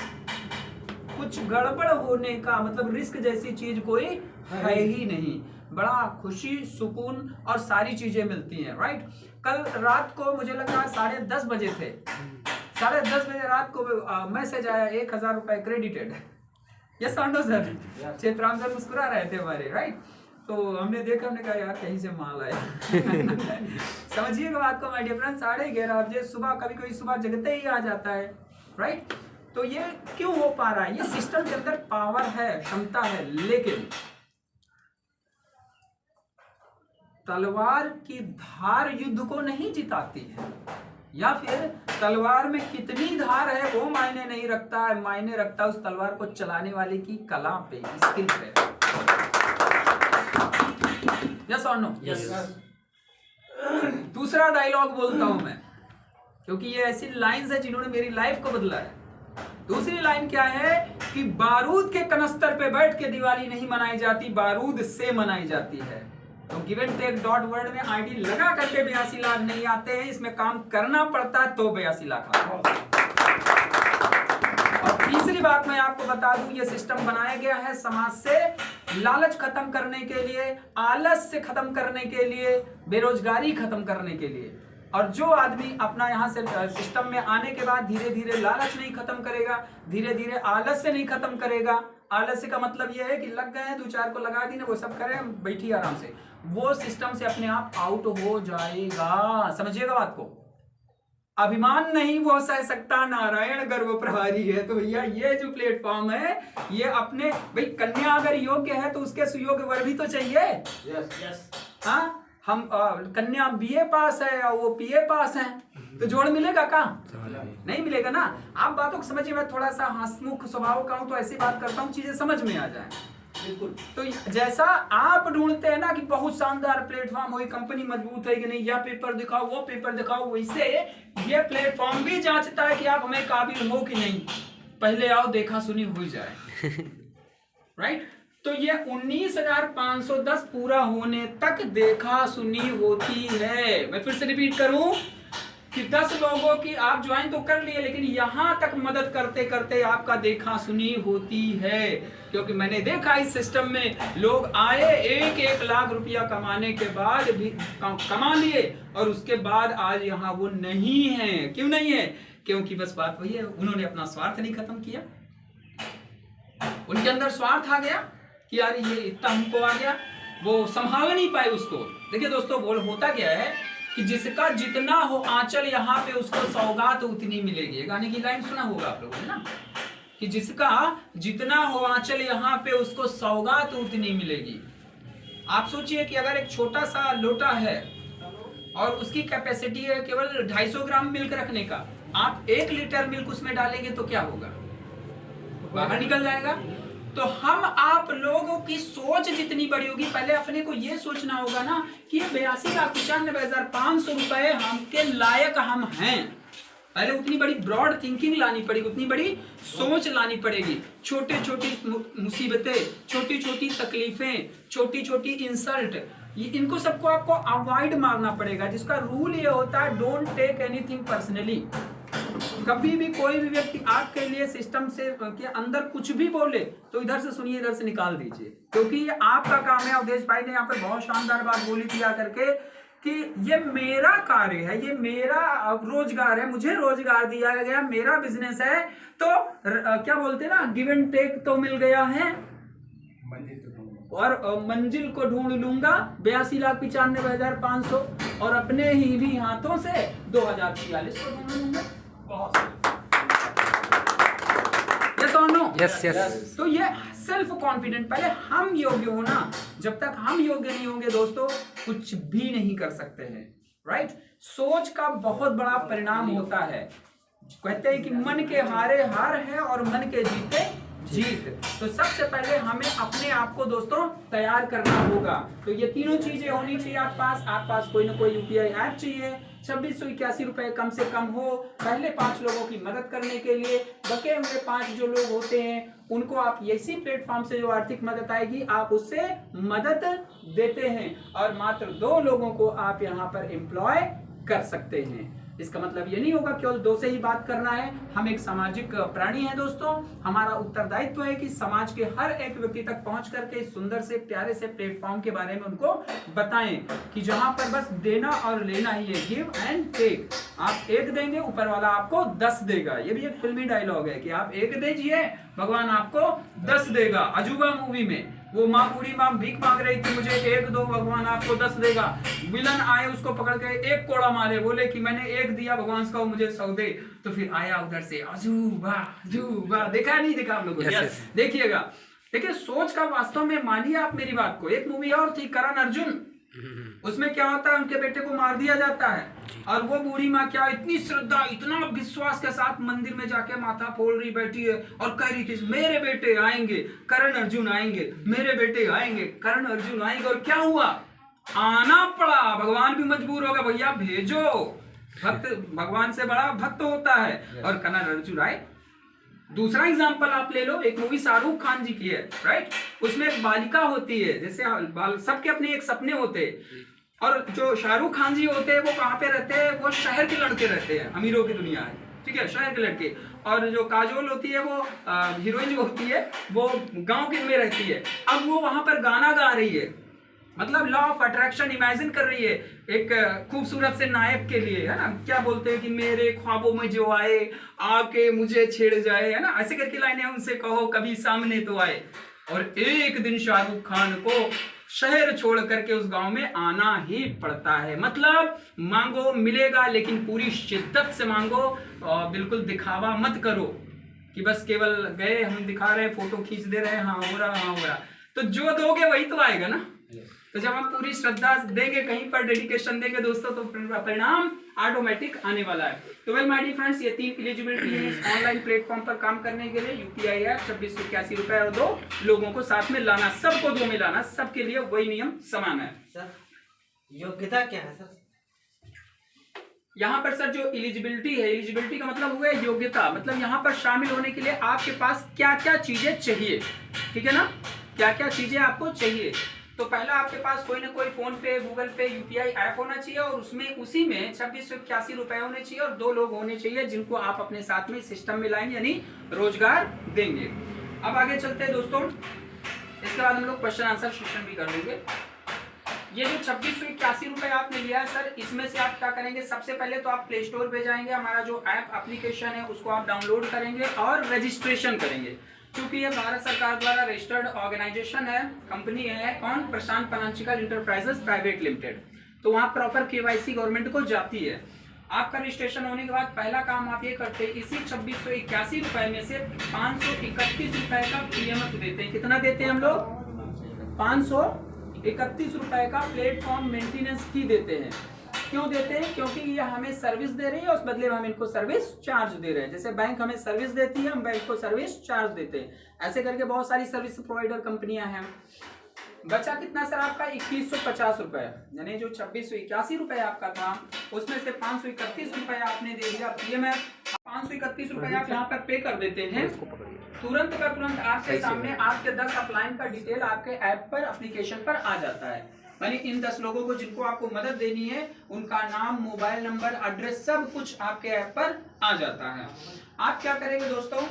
कुछ गड़बड़ होने का मतलब रिस्क जैसी चीज कोई है ही नहीं। बड़ा खुशी, सुकून और सारी चीजें मिलती हैं, राइट। कल रात को मुझे लगा 10:30 बजे थे, 10:30 बजे रात को मैसेज आया 1000 रुपए क्रेडिटेड। यस सांडो सर, चेतराम सर मुस्कुरा रहे थे हमारे, राइट। तो हमने देखा, हमने कहा यार कहीं से माल आया। समझिएगा बात को माय डियर फ्रेंड, 11:30 बजे सुबह, कभी कभी सुबह जगते ही आ जाता है, राइट। तो ये क्यों हो पा रहा है? ये सिस्टम के अंदर पावर है, क्षमता है, लेकिन तलवार की धार युद्ध को नहीं जिताती है, या फिर तलवार में कितनी धार है वो मायने नहीं रखता है, मायने रखता है उस तलवार को चलाने वाले की कला पे, स्किल पे। यस और नो? यस। दूसरा डायलॉग बोलता हूं मैं, क्योंकि ये ऐसी लाइंस है जिन्होंने मेरी लाइफ को बदला है। दूसरी लाइन क्या है कि बारूद के कनस्तर पे बैठ के दिवाली नहीं मनाई जाती, बारूद से मनाई जाती है। तो giveandtake.world में आईडी लगा करके 82 लाख नहीं आते हैं, इसमें काम करना पड़ता है तो 82 लाख आते हैं। और तीसरी बात मैं आपको बता दूं, ये सिस्टम बनाया गया है समाज से लालच खत्म करने के लिए, आलस से खत्म करने के लिए, बेरोजगारी खत्म करने के लिए। और जो आदमी अपना यहाँ से सिस्टम में आने के बाद धीरे धीरे लालच नहीं खत्म करेगा, धीरे धीरे आलस से नहीं खत्म करेगा, आलस्य का मतलब यह है कि लग गए हैं 2-4 को लगा दी ना, वो सब करें, बैठिए आराम से, वो सिस्टम से अपने आप आउट हो जाएगा। समझिएगा बात को। अभिमान नहीं वो सह सकता, नारायण गर्व प्रहारी है। तो भैया ये जो प्लेटफॉर्म है, ये अपने भाई कन्या अगर योग्य है तो उसके सुयोग्य वर भी तो चाहिए। यस। हाँ, हम कन्या बीए पास है और वो पीए पास है, तो जोड़ मिलेगा कहाँ? नहीं मिलेगा ना। आप बातों को समझिए, मैं थोड़ा सा हंसमुख स्वभाव का हूं तो ऐसी बात करता हूँ चीजें समझ में आ जाए। बिल्कुल। तो जैसा आप ढूंढते हैं ना कि बहुत शानदार प्लेटफॉर्म हो, कंपनी मजबूत है कि नहीं, या पेपर दिखाओ वो पेपर दिखाओ, वैसे ये प्लेटफॉर्म भी जांचता है कि आप हमें काबिल हो कि नहीं। पहले आओ, देखा सुनी हो जाए। राइट। तो ये 19,510 पूरा होने तक देखा सुनी होती है। मैं फिर से रिपीट करूं कि 10 लोगों की आप ज्वाइन तो कर लिए, लेकिन यहां तक मदद करते करते आपका देखा सुनी होती है। क्योंकि मैंने देखा इस सिस्टम में लोग आए 1-1 लाख रुपया कमाने के बाद भी कमा लिए और उसके बाद आज यहां वो नहीं है। क्यों नहीं है? क्योंकि बस बात वही है, उन्होंने अपना स्वार्थ नहीं खत्म किया। उनके अंदर स्वार्थ आ गया कि यार ये इतना हमको आ गया, वो संभाल नहीं पाए उसको। देखिए दोस्तों, बोल होता क्या है कि जिसका जितना हो आंचल यहाँ पे उसको सौगात उतनी मिलेगी। गाने की लाइन सुना होगा आप लोगों ने ना, कि जिसका जितना हो आंचल यहाँ पे उसको सौगात उतनी मिलेगी। आप सोचिए कि अगर एक छोटा सा लोटा है और उसकी कैपेसिटी है केवल 250 ग्राम मिल्क रखने का, आप 1 लीटर मिल्क उसमें डालेंगे तो क्या होगा? बाहर निकल जाएगा। तो हम आप लोगों की सोच जितनी बड़ी होगी, पहले अपने को यह सोचना होगा ना कि 82,95,500 रुपए हमके लायक हम हैं। पहले उतनी बड़ी ब्रॉड थिंकिंग लानी पड़ेगी, उतनी बड़ी सोच लानी पड़ेगी। छोटी छोटी मुसीबतें, छोटी छोटी तकलीफें, छोटी छोटी इंसल्ट, इनको सबको आपको अवॉइड मारना पड़ेगा। जिसका रूल ये होता है, डोंट टेक एनीथिंग पर्सनली। कभी भी कोई भी व्यक्ति आपके लिए सिस्टम से के अंदर कुछ भी बोले तो इधर से सुनिए, इधर से निकाल दीजिए, क्योंकि ये आपका काम है। अवधेश भाई ने यहाँ पे बहुत शानदार बात बोली थी आकर के कि ये मेरा कार्य है, ये मेरा रोजगार है, मुझे रोजगार दिया गया, मेरा बिजनेस है। तो क्या बोलते हैं ना, गिव एंड टेक तो मिल गया है और मंजिल को ढूंढ लूंगा 82,95,500 और अपने ही भी हाथों से 2046 को ढूंढ लूंगा। यस और नो? Yes yes. तो ये सेल्फ कॉन्फिडेंट, पहले हम योग्य हो ना। जब तक हम योग्य नहीं होंगे दोस्तों, कुछ भी नहीं कर सकते हैं। राइट? सोच का बहुत बड़ा परिणाम होता है। कहते हैं कि मन के हारे हार है और मन के जीते जीत। तो सबसे पहले हमें अपने आप को दोस्तों तैयार करना होगा। तो ये तीनों चीजें होनी चाहिए आप पास कोई ना कोई यूपीआई ऐप चाहिए, 2681 रुपए कम से कम हो, पहले 5 लोगों की मदद करने के लिए। बके हुए 5 जो लोग होते हैं उनको आप इसी प्लेटफॉर्म से जो आर्थिक मदद आएगी आप उससे मदद देते हैं, और मात्र 2 लोगों को आप यहाँ पर एम्प्लॉय कर सकते हैं। इसका मतलब ये नहीं होगा केवल 2 से ही बात करना है। हम एक सामाजिक प्राणी हैं दोस्तों। हमारा उत्तरदायित्व है कि समाज के हर एक व्यक्ति तक पहुंच करके इस सुंदर से प्यारे से प्लेटफॉर्म के बारे में उनको बताएं कि जहां पर बस देना और लेना ही है, गिव एंड टेक। आप 1 देंगे, ऊपर वाला आपको 10 देगा। ये भी एक फिल्मी डायलॉग है कि आप 1 दीजिए, भगवान आपको 10 देगा। अजूबा मूवी में वो माँ बूढ़ी माँ भीख मांग रही थी, मुझे 1 दो, भगवान आपको 10 देगा। विलन आए, उसको पकड़ के 1 कोड़ा मारे, बोले कि मैंने 1 दिया, भगवान से कहो मुझे 100 दे। तो फिर आया उधर से अजूबा अजूबा। देखा नहीं देखा आप लोगों ने? देखिएगा। देखिए सोच का वास्तव में, मानिए आप मेरी बात को, एक मूवी और थी करण अर्जुन, उसमें क्या होता है, उनके बेटे को मार दिया जाता है और वो बूढ़ी माँ क्या इतनी श्रद्धा, इतना विश्वास के साथ मंदिर में जाके माथा फोड़ रही बैठी है और कह रही थी मेरे बेटे आएंगे, करण अर्जुन आएंगे, मेरे बेटे आएंगे, करण अर्जुन आएंगे। और क्या हुआ? आना पड़ा। भगवान भी मजबूर हो गया, भैया भेजो। भक्त भगवान से बड़ा भक्त होता है। और करण अर्जुन आए। दूसरा एग्जांपल आप ले लो, एक मूवी शाहरुख खान जी की है, राइट? उसमें एक बालिका होती है, जैसे सबके अपने एक सपने होते हैं, और जो शाहरुख खान जी होते हैं वो कहाँ पे रहते हैं? वो शहर के लड़के रहते हैं, अमीरों की दुनिया है, ठीक है, शहर के लड़के। और जो काजोल होती है, वो हीरोइन जो होती है, वो गाँव के में रहती है। अब वो वहां पर गाना गा रही है, मतलब लॉ ऑफ अट्रैक्शन इमेजिन कर रही है एक खूबसूरत से नायक के लिए, है ना? क्या बोलते हैं कि मेरे ख्वाबों में जो आए आके मुझे छेड़ जाए, है ना? ऐसे करके लाइनें उनसे कहो कभी सामने तो आए। और एक दिन शाहरुख खान को शहर छोड़ करके उस गांव में आना ही पड़ता है। मतलब मांगो मिलेगा, लेकिन पूरी शिद्दत से मांगो, और बिल्कुल दिखावा मत करो कि बस केवल गए हम दिखा रहे, फोटो खींच दे रहे, हाँ हो रहा, हाँ हो रहा। तो जो दोगे वही तो आएगा ना। तो जब हम पूरी श्रद्धा देंगे, कहीं पर डेडिकेशन देंगे दोस्तों, तो परिणाम ऑटोमेटिक आने वाला है। तो वेल माय डियर फ्रेंड्स, ये 3 एलिजिबिलिटी है इस ऑनलाइन प्लेटफॉर्म पर काम करने के लिए। यूपीआई है 2681 रुपए और 2 लोगों को साथ में लाना, सबको 2 में लाना, सबके लिए वही नियम समान है। सर योग्यता क्या है सर? यहाँ पर सर जो एलिजिबिलिटी है, एलिजिबिलिटी का मतलब हुआ है योग्यता, मतलब यहाँ पर शामिल होने के लिए आपके पास क्या क्या चीजें चाहिए, ठीक है ना? क्या क्या चीजें आपको चाहिए। तो पहला आपके पास कोई ना कोई फोन पे, गूगल पे, यूपीआई ऐप होना चाहिए और उसमें उसी में 2681 रुपए होने चाहिए और 2 लोग होने चाहिए जिनको आप अपने साथ में सिस्टम में लाएंगे, यानी रोजगार देंगे। अब आगे चलते हैं दोस्तों, इसके बाद हम लोग क्वेश्चन आंसर सेशन भी कर लेंगे। ये जो 2681 रुपए आपने लिया है सर, इसमें से आप क्या करेंगे, सबसे पहले तो आप प्ले स्टोर पे जाएंगे, हमारा जो ऐप एप्लीकेशन है उसको आप डाउनलोड करेंगे और रजिस्ट्रेशन करेंगे। क्योंकि ये भारत सरकार द्वारा रजिस्टर्ड ऑर्गेनाइजेशन है, कंपनी है कौन, प्रशांत फाइनेंशियल इंटरप्राइजेस प्राइवेट लिमिटेड, तो वहाँ प्रॉपर केवाईसी गवर्नमेंट को जाती है। आपका रजिस्ट्रेशन होने के बाद पहला काम आप ये करते हैं, इसी 2681 रुपए में से 531 रुपए का पीएमएफ देते हैं। कितना देते हैं हम लोग, 531 रुपए का प्लेटफॉर्म मेंटेनेंस फी देते हैं। क्यों देते हैं, क्योंकि ये हमें सर्विस दे रही है, उस बदले में हम इनको सर्विस चार्ज दे रहे हैं। जैसे बैंक हमें सर्विस देती है, हम बैंक को सर्विस चार्ज देते हैं। ऐसे करके बहुत सारी सर्विस प्रोवाइडर कंपनियां हैं। बचा कितना सर आपका, 2150 रुपए, यानी जो 2681 रुपए आपका था उसमें से 531 रुपए आपने दे दिया पीएमएफ। 531 रुपए आप यहाँ पर पे कर देते हैं, तुरंत का तुरंत आपके सामने आपके 10 अपलाइन का डिटेल आपके ऐप पर, एप्लीकेशन पर आ जाता है। यानी इन 10 लोगों को जिनको आपको मदद देनी है, उनका नाम, मोबाइल नंबर, एड्रेस, सब कुछ आपके ऐप पर आ जाता है। आप क्या करेंगे दोस्तों,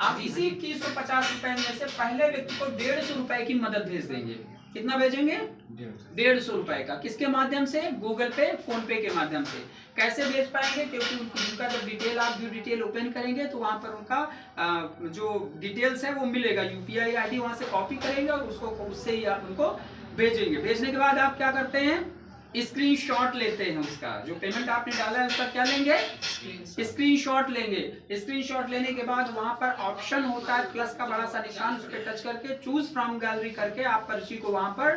आप इसी 2150 रुपए में से पहले व्यक्ति को 150 रुपए की मदद भेज देंगे। कितना भेजेंगे, 150 रुपए का। किसके माध्यम से, गूगल पे, फोन पे के माध्यम से। कैसे भेज पाएंगे, क्योंकि उनका जब डिटेल आप व्यू डिटेल ओपन करेंगे तो वहां पर उनका जो डिटेल्स है वो मिलेगा, यूपीआई आईडी वहां से कॉपी करेंगे और उसको उससे ही आप उनको भेजेंगे। भेजने के बाद आप क्या करते हैं, स्क्रीनशॉट लेते हैं उसका, जो पेमेंट आपने डाला है उसका क्या लेंगे, स्क्रीनशॉट लेंगे। स्क्रीनशॉट लेने के बाद वहां पर ऑप्शन होता है प्लस का बड़ा सा निशान, उस पर टच करके चूज फ्रॉम गैलरी करके आप पर्ची को वहां पर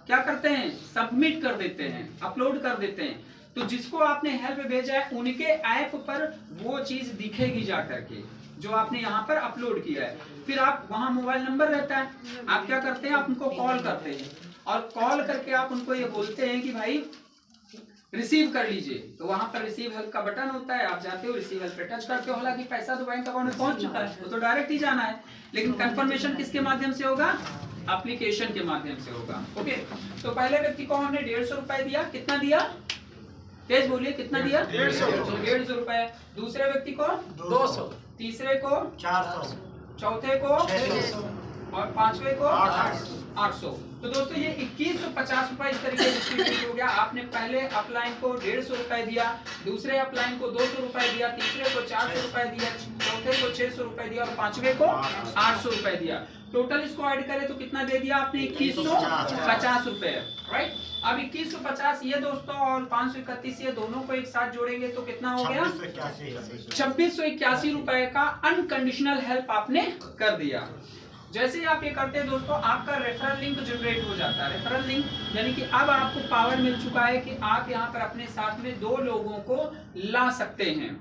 क्या करते हैं, सबमिट कर देते हैं, अपलोड कर देते हैं। तो जिसको आपने हेल्प भेजा है उनके ऐप पर वो चीज दिखेगी जा करके जो आपने यहाँ पर अपलोड किया है। फिर आप वहां मोबाइल नंबर रहता है, आप क्या करते हैं, आप उनको कॉल करते हैं और कॉल करके आप उनको ये बोलते हैं कि भाई रिसीव कर लीजिए। तो वहां पर रिसीव हेल्प का बटन होता है, आप जाते हो रिसीव हेल्प पे टच करते हो। हालांकि पैसा तो बैंक अकाउंट में पहुंच चुका है, वो तो डायरेक्ट ही जाना है, लेकिन कंफर्मेशन किसके माध्यम से होगा, एप्लीकेशन के माध्यम से होगा। ओके, तो पहले व्यक्ति को हमने 150 रुपए दिया। कितना दिया, तेज बोलिए, कितना दिया, 150 रुपए। दूसरे व्यक्ति को 200, तीसरे को 400, चौथे को 600 और पांचवे को 800। तो दोस्तों ये 2150 रुपए इस तरीके से डिस्ट्रीब्यूट हो गया। आपने पहले अपलाइन को 150 रुपए दिया, दूसरे अपलाइन को 200 रुपए दिया, तीसरे को 400 रुपए दिया, चौथे को 600 रुपए दिया और पांचवे को 800 रुपए दिया। टोटल इसको ऐड करें तो कितना दे दिया आपने, 2150 रुपए, राइट। अब 2150 ये दोस्तों और 531 ये दोनों को एक साथ जोड़ेंगे तो कितना हो गया, 2681 रुपए का अनकंडीशनल हेल्प आपने कर दिया। जैसे ही आप ये करते हैं दोस्तों, आपका रेफरल लिंक जनरेट हो जाता है। रेफरल लिंक यानी कि अब आपको पावर मिल चुका है कि आप यहाँ पर अपने साथ में 2 लोगों को ला सकते हैं।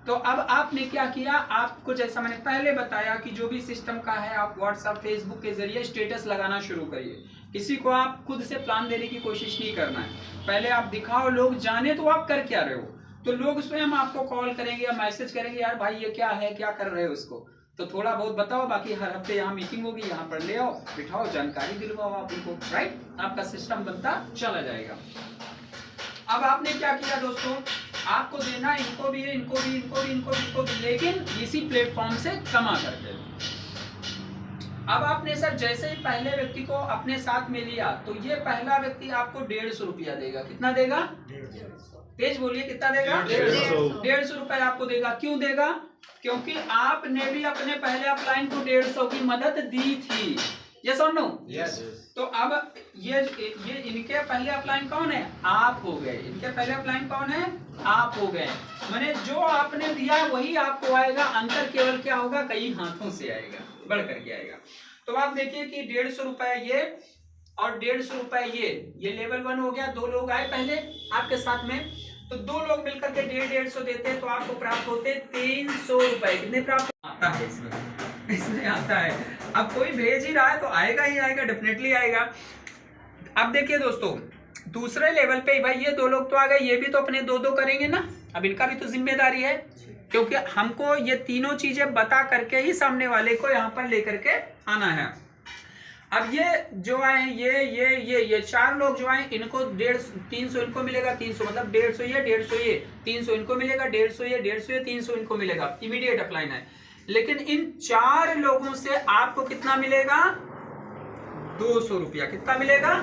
तो अब आपने क्या किया, आपको जैसा मैंने पहले बताया कि जो भी सिस्टम का है, आप व्हाट्सएप, फेसबुक के जरिए स्टेटस लगाना शुरू करिए। किसी को आप खुद से प्लान देने की कोशिश नहीं करना है, पहले आप दिखाओ, लोग जाने तो आप कर क्या रहे हो। तो लोग स्वयं आपको कॉल करेंगे या मैसेज करेंगे, यार भाई ये क्या है, क्या कर रहे हो उसको, तो थोड़ा बहुत बताओ, बाकी हर हफ्ते यहाँ मीटिंग होगी, यहाँ पर ले आओ, बिठाओ, जानकारी दिलवाओ आप उनको, राइट। आपका सिस्टम बनता चला जाएगा। अब आपने क्या किया दोस्तों, आपको देना इनको भी है, इनको भी, इनको भी, इनको भी, इनको भी, लेकिन इसी प्लेटफॉर्म से कमा करके। अब आपने सर जैसे ही पहले व्यक्ति को अपने साथ में लिया तो ये पहला व्यक्ति आपको 150 रुपया देगा। कितना देगा, तेज बोलिए, कितना देगा, 150 रुपए आपको देगा। क्यों देगा, क्योंकि आपने भी अपने पहले अपलाइन को 150 की मदद दी थी। यस और नो, यस। तो अब ये इनके पहले अपलाइन कौन है, आप हो गए। इनके पहले अपलाइन कौन है, आप हो गए। माने जो आपने दिया वही आपको आएगा, अंतर केवल क्या होगा, कई हाथों से आएगा, बढ़ करके आएगा। तो आप देखिए कि 150 रुपए ये और 150 रुपए ये लेवल 1 हो गया। 2 लोग आए पहले आपके साथ में, तो 2 लोग मिलकर के 150 देते हैं तो आपको प्राप्त होते 300 रुपए। कितने प्राप्त आता है इसमें आता है। अब कोई भेज ही रहा है तो आएगा ही आएगा, डेफिनेटली आएगा। अब देखिए दोस्तों, दूसरे लेवल पे भाई ये 2 लोग तो आ गए, ये भी तो अपने 2-2 करेंगे ना। अब इनका भी तो जिम्मेदारी है, क्योंकि हमको ये तीनों चीजें बता करके ही सामने वाले को यहाँ पर लेकर के आना है। अब ये जो आए ये 4 लोग जो आए इनको 300 इनको मिलेगा, 300 मतलब 150 ये 150 ये, 300 इनको मिलेगा, 150 ये 150 ये, 300 इनको मिलेगा, इमीडिएट अपलाइन है। लेकिन इन 4 लोगों से आपको कितना मिलेगा? 200 रुपया। कितना मिलेगा?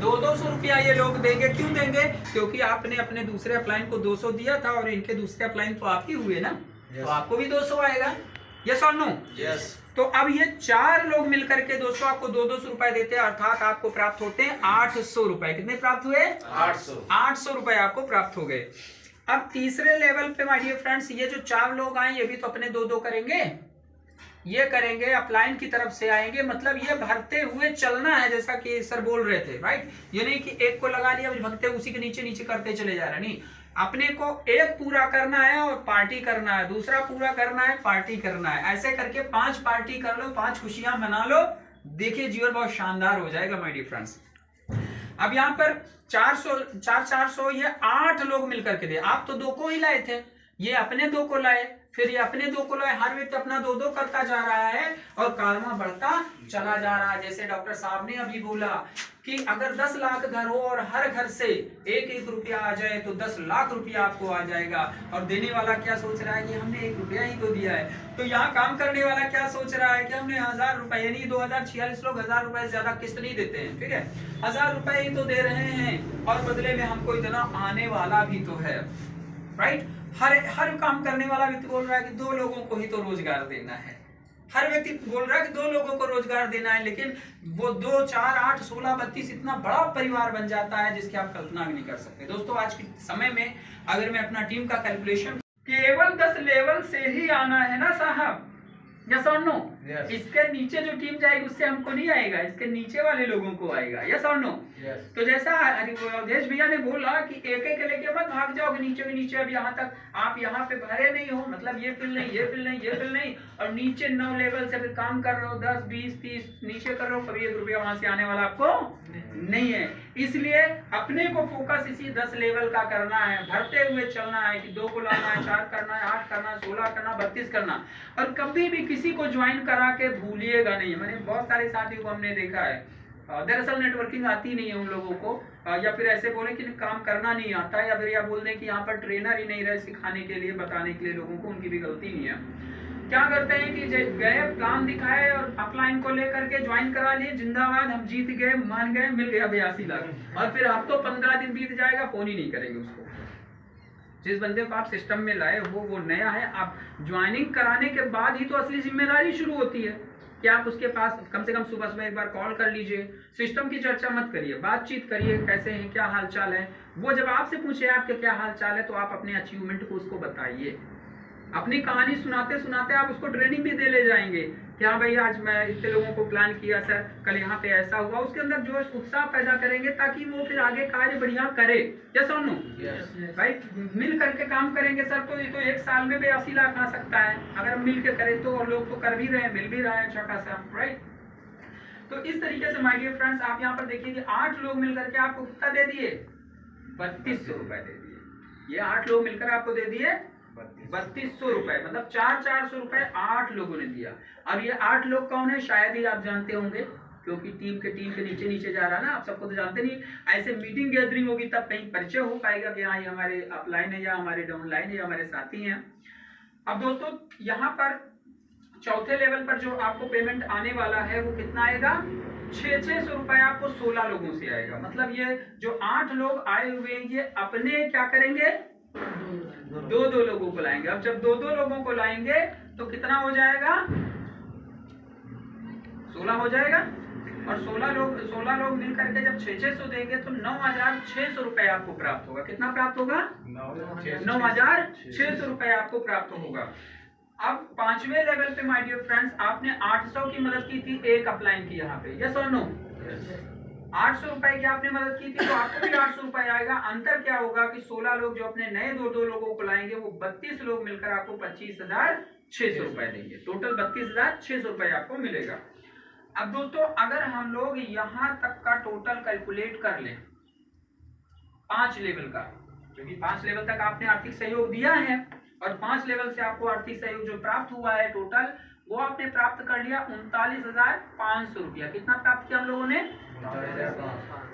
200 रुपया ये लोग देंगे। क्यों देंगे? क्योंकि आपने अपने दूसरे अपलाइन को 200 दिया था और इनके दूसरे अपलाइन तो आप ही हुए ना, तो आपको भी 200 आएगा। यस और नो? यस। तो अब ये 4 लोग मिलकर के दोस्तों आपको 200 रुपए देते हैं, अर्थात आपको प्राप्त होते हैं 800 रुपए। कितने प्राप्त हुए? 800 रुपए आपको प्राप्त हो गए। अब तीसरे लेवल पे माय डियर फ्रेंड्स, ये जो 4 लोग आए ये भी तो अपने 2-2 करेंगे, ये करेंगे, अपलाइन की तरफ से आएंगे, मतलब ये भरते हुए चलना है, जैसा कि सर बोल रहे थे, राइट। ये नहीं कि एक को लगा लिया भगते उसी के नीचे नीचे करते चले जा रहे, नहीं, अपने को एक पूरा करना है और पार्टी करना है, दूसरा पूरा करना है, पार्टी करना है, ऐसे करके 5 पार्टी कर लो, 5 खुशियां मना लो, देखिए जीवन बहुत शानदार हो जाएगा माय डियर फ्रेंड्स। अब यहाँ पर 400 ये 8 लोग मिलकर के दे। आप तो 2 को ही लाए थे, ये अपने 2 को लाए, फिर ये अपने 2 को लाए, हर व्यक्ति अपना 2-2 करता जा रहा है और कारवा बढ़ता चला जा रहा है। जैसे डॉक्टर साहब ने अभी बोला कि अगर 10 लाख घर हो और हर घर से 1-1 रुपया आ जाए तो 10 लाख रुपया आपको आ जाएगा। और देने वाला क्या सोच रहा है कि हमने 1 रुपया ही तो दिया है। तो यहाँ काम करने वाला क्या सोच रहा है कि हमने 1000 रुपए, यानी 2046 लोग 1000 रुपए से ज्यादा किस्त नहीं देते हैं, ठीक है, 1000 रुपए ही तो दे रहे हैं और बदले में हमको इतना आने वाला भी तो है, राइट। हर काम करने वाला व्यक्ति बोल रहा है कि 2 लोगों को ही तो रोजगार देना है, हर व्यक्ति बोल रहा है कि 2 लोगों को रोजगार देना है, लेकिन वो 2, 4, 8, 16, 32 इतना बड़ा परिवार बन जाता है जिसकी आप कल्पना भी नहीं कर सकते। दोस्तों आज के समय में अगर मैं अपना टीम का कैलकुलेशन, केवल 10 लेवल से ही आना है ना साहब, यस और नो? इसके नीचे जो टीम जाएगी उससे हमको नहीं आएगा, इसके नीचे वाले लोगों को आएगा, यस और नो? तो जैसा अवधेश भैया ने बोला कि एक-एक लेके मत भाग जाओगे नीचे के नीचे, अब यहाँ तक आप यहाँ पे भरे नहीं हो, मतलब ये फिल नहीं, ये फिल नहीं, ये फिल नहीं, और नीचे 9 लेवल से फिर काम कर रहे हो, 10, 20, 30 नीचे कर रहे हो, कभी 1 रुपया वहां से आने वाला आपको नहीं है। इसलिए अपने को फोकस इसी 10 लेवल का करना है, भरते हुए चलना है कि 2 को लाना है, 4 करना है, 8 करना है, 16 करना, 32 करना। और कभी भी किसी को ज्वाइन करा के भूलिएगा नहीं। मैंने बहुत सारे साथियों को हमने देखा है, दरअसल नेटवर्किंग आती नहीं है उन लोगों को, या फिर ऐसे बोले कि काम करना नहीं आता, या फिर या बोल दें कि यहाँ पर ट्रेनर ही नहीं रहे सिखाने के लिए, बताने के लिए लोगों को, उनकी भी गलती नहीं है। क्या करते हैं कि गए, प्लान दिखाए और अपलाइन को लेकर के ज्वाइन करा लिए, जिंदाबाद हम जीत गए, मान गए, मिल गया 82 लाख, और फिर अब तो 15 दिन बीत जाएगा, फोन ही नहीं करेंगे उसको। जिस बंदे को आप सिस्टम में लाए वो नया है, आप ज्वाइनिंग कराने के बाद ही तो असली जिम्मेदारी शुरू होती है कि आप उसके पास कम से कम सुबह एक बार कॉल कर लीजिए, सिस्टम की चर्चा मत करिए, बातचीत करिए, कैसे हैं, क्या हाल चाल है। वो जब आपसे पूछे आपके क्या हाल चाल है तो आप अपने अचीवमेंट को उसको बताइए। अपनी कहानी सुनाते सुनाते आप उसको ट्रेनिंग भी दे ले जाएंगे कि हाँ भाई आज मैं इतने लोगों को प्लान किया सर, कल यहाँ पे ऐसा हुआ, उसके अंदर जो उत्साह पैदा करेंगे ताकि वो फिर आगे कार्य बढ़िया करे। यस और नो? राइट। मिल करके काम करेंगे सर तो ये तो 1 साल में 82 लाख आ सकता है अगर हम मिल के करें तो, और लोग तो कर भी रहे हैं, मिल भी रहा है अच्छा खासा, राइट। तो इस तरीके से माय डियर फ्रेंड्स आप यहाँ पर देखिए कि 8 लोग मिलकर के आपको कितना दे दिए? 3200 रुपए दे दिए। ये 8 लोग मिलकर आपको दे दिए 3200 रुपए, मतलब 400 रुपए 8 लोगों ने दिया। अब ये 8 लोग कौन है शायद ही आप जानते होंगे, क्योंकि टीम के नीचे नीचे जा रहा है ना, आप सबको तो जानते नहीं। ऐसे मीटिंग गैदरिंग होगी तब कहीं परिचय हो पाएगा कि हाँ ये हमारे अपलाइन है या हमारे डाउनलाइन है या हमारे साथी हैं। अब दोस्तों यहाँ पर चौथे लेवल पर जो आपको पेमेंट आने वाला है वो कितना आएगा? 600 रुपए आपको 16 लोगों से आएगा। मतलब ये जो 8 लोग आए हुए हैं ये अपने क्या करेंगे? 2-2 लोगों को लाएंगे। अब जब 2-2 लोगों को लाएंगे तो कितना हो जाएगा? 16 हो जाएगा। और 16 लोग मिलकर के जब 600 देंगे तो 9600 रुपए आपको प्राप्त होगा। कितना प्राप्त होगा? 9600 रुपए आपको प्राप्त होगा। अब 5वें लेवल पे माय डियर फ्रेंड्स आपने 800 की मदद की थी एक अपलाइन की यहाँ पे, यस और नो? 800 रुपए की आपने मदद की थी तो आपको भी 800 रुपए आएगा। अंतर क्या होगा कि 16 लोग जो अपने नए 2-2 लोगों को लाएंगे वो 32 लोग मिलकर आपको 25,600 रुपए देंगे। टोटल 32,600 रुपए आपको मिलेगा। अब दोस्तों अगर हम लोग यहाँ तक का टोटल कैलकुलेट कर लें 5 लेवल का, क्योंकि 5 लेवल तक आपने आर्थिक सहयोग दिया है और 5 लेवल से आपको आर्थिक सहयोग जो प्राप्त हुआ है टोटल वो आपने प्राप्त कर लिया लिया 39,500 रुपया। कितना प्राप्त किया हम लोगों ने?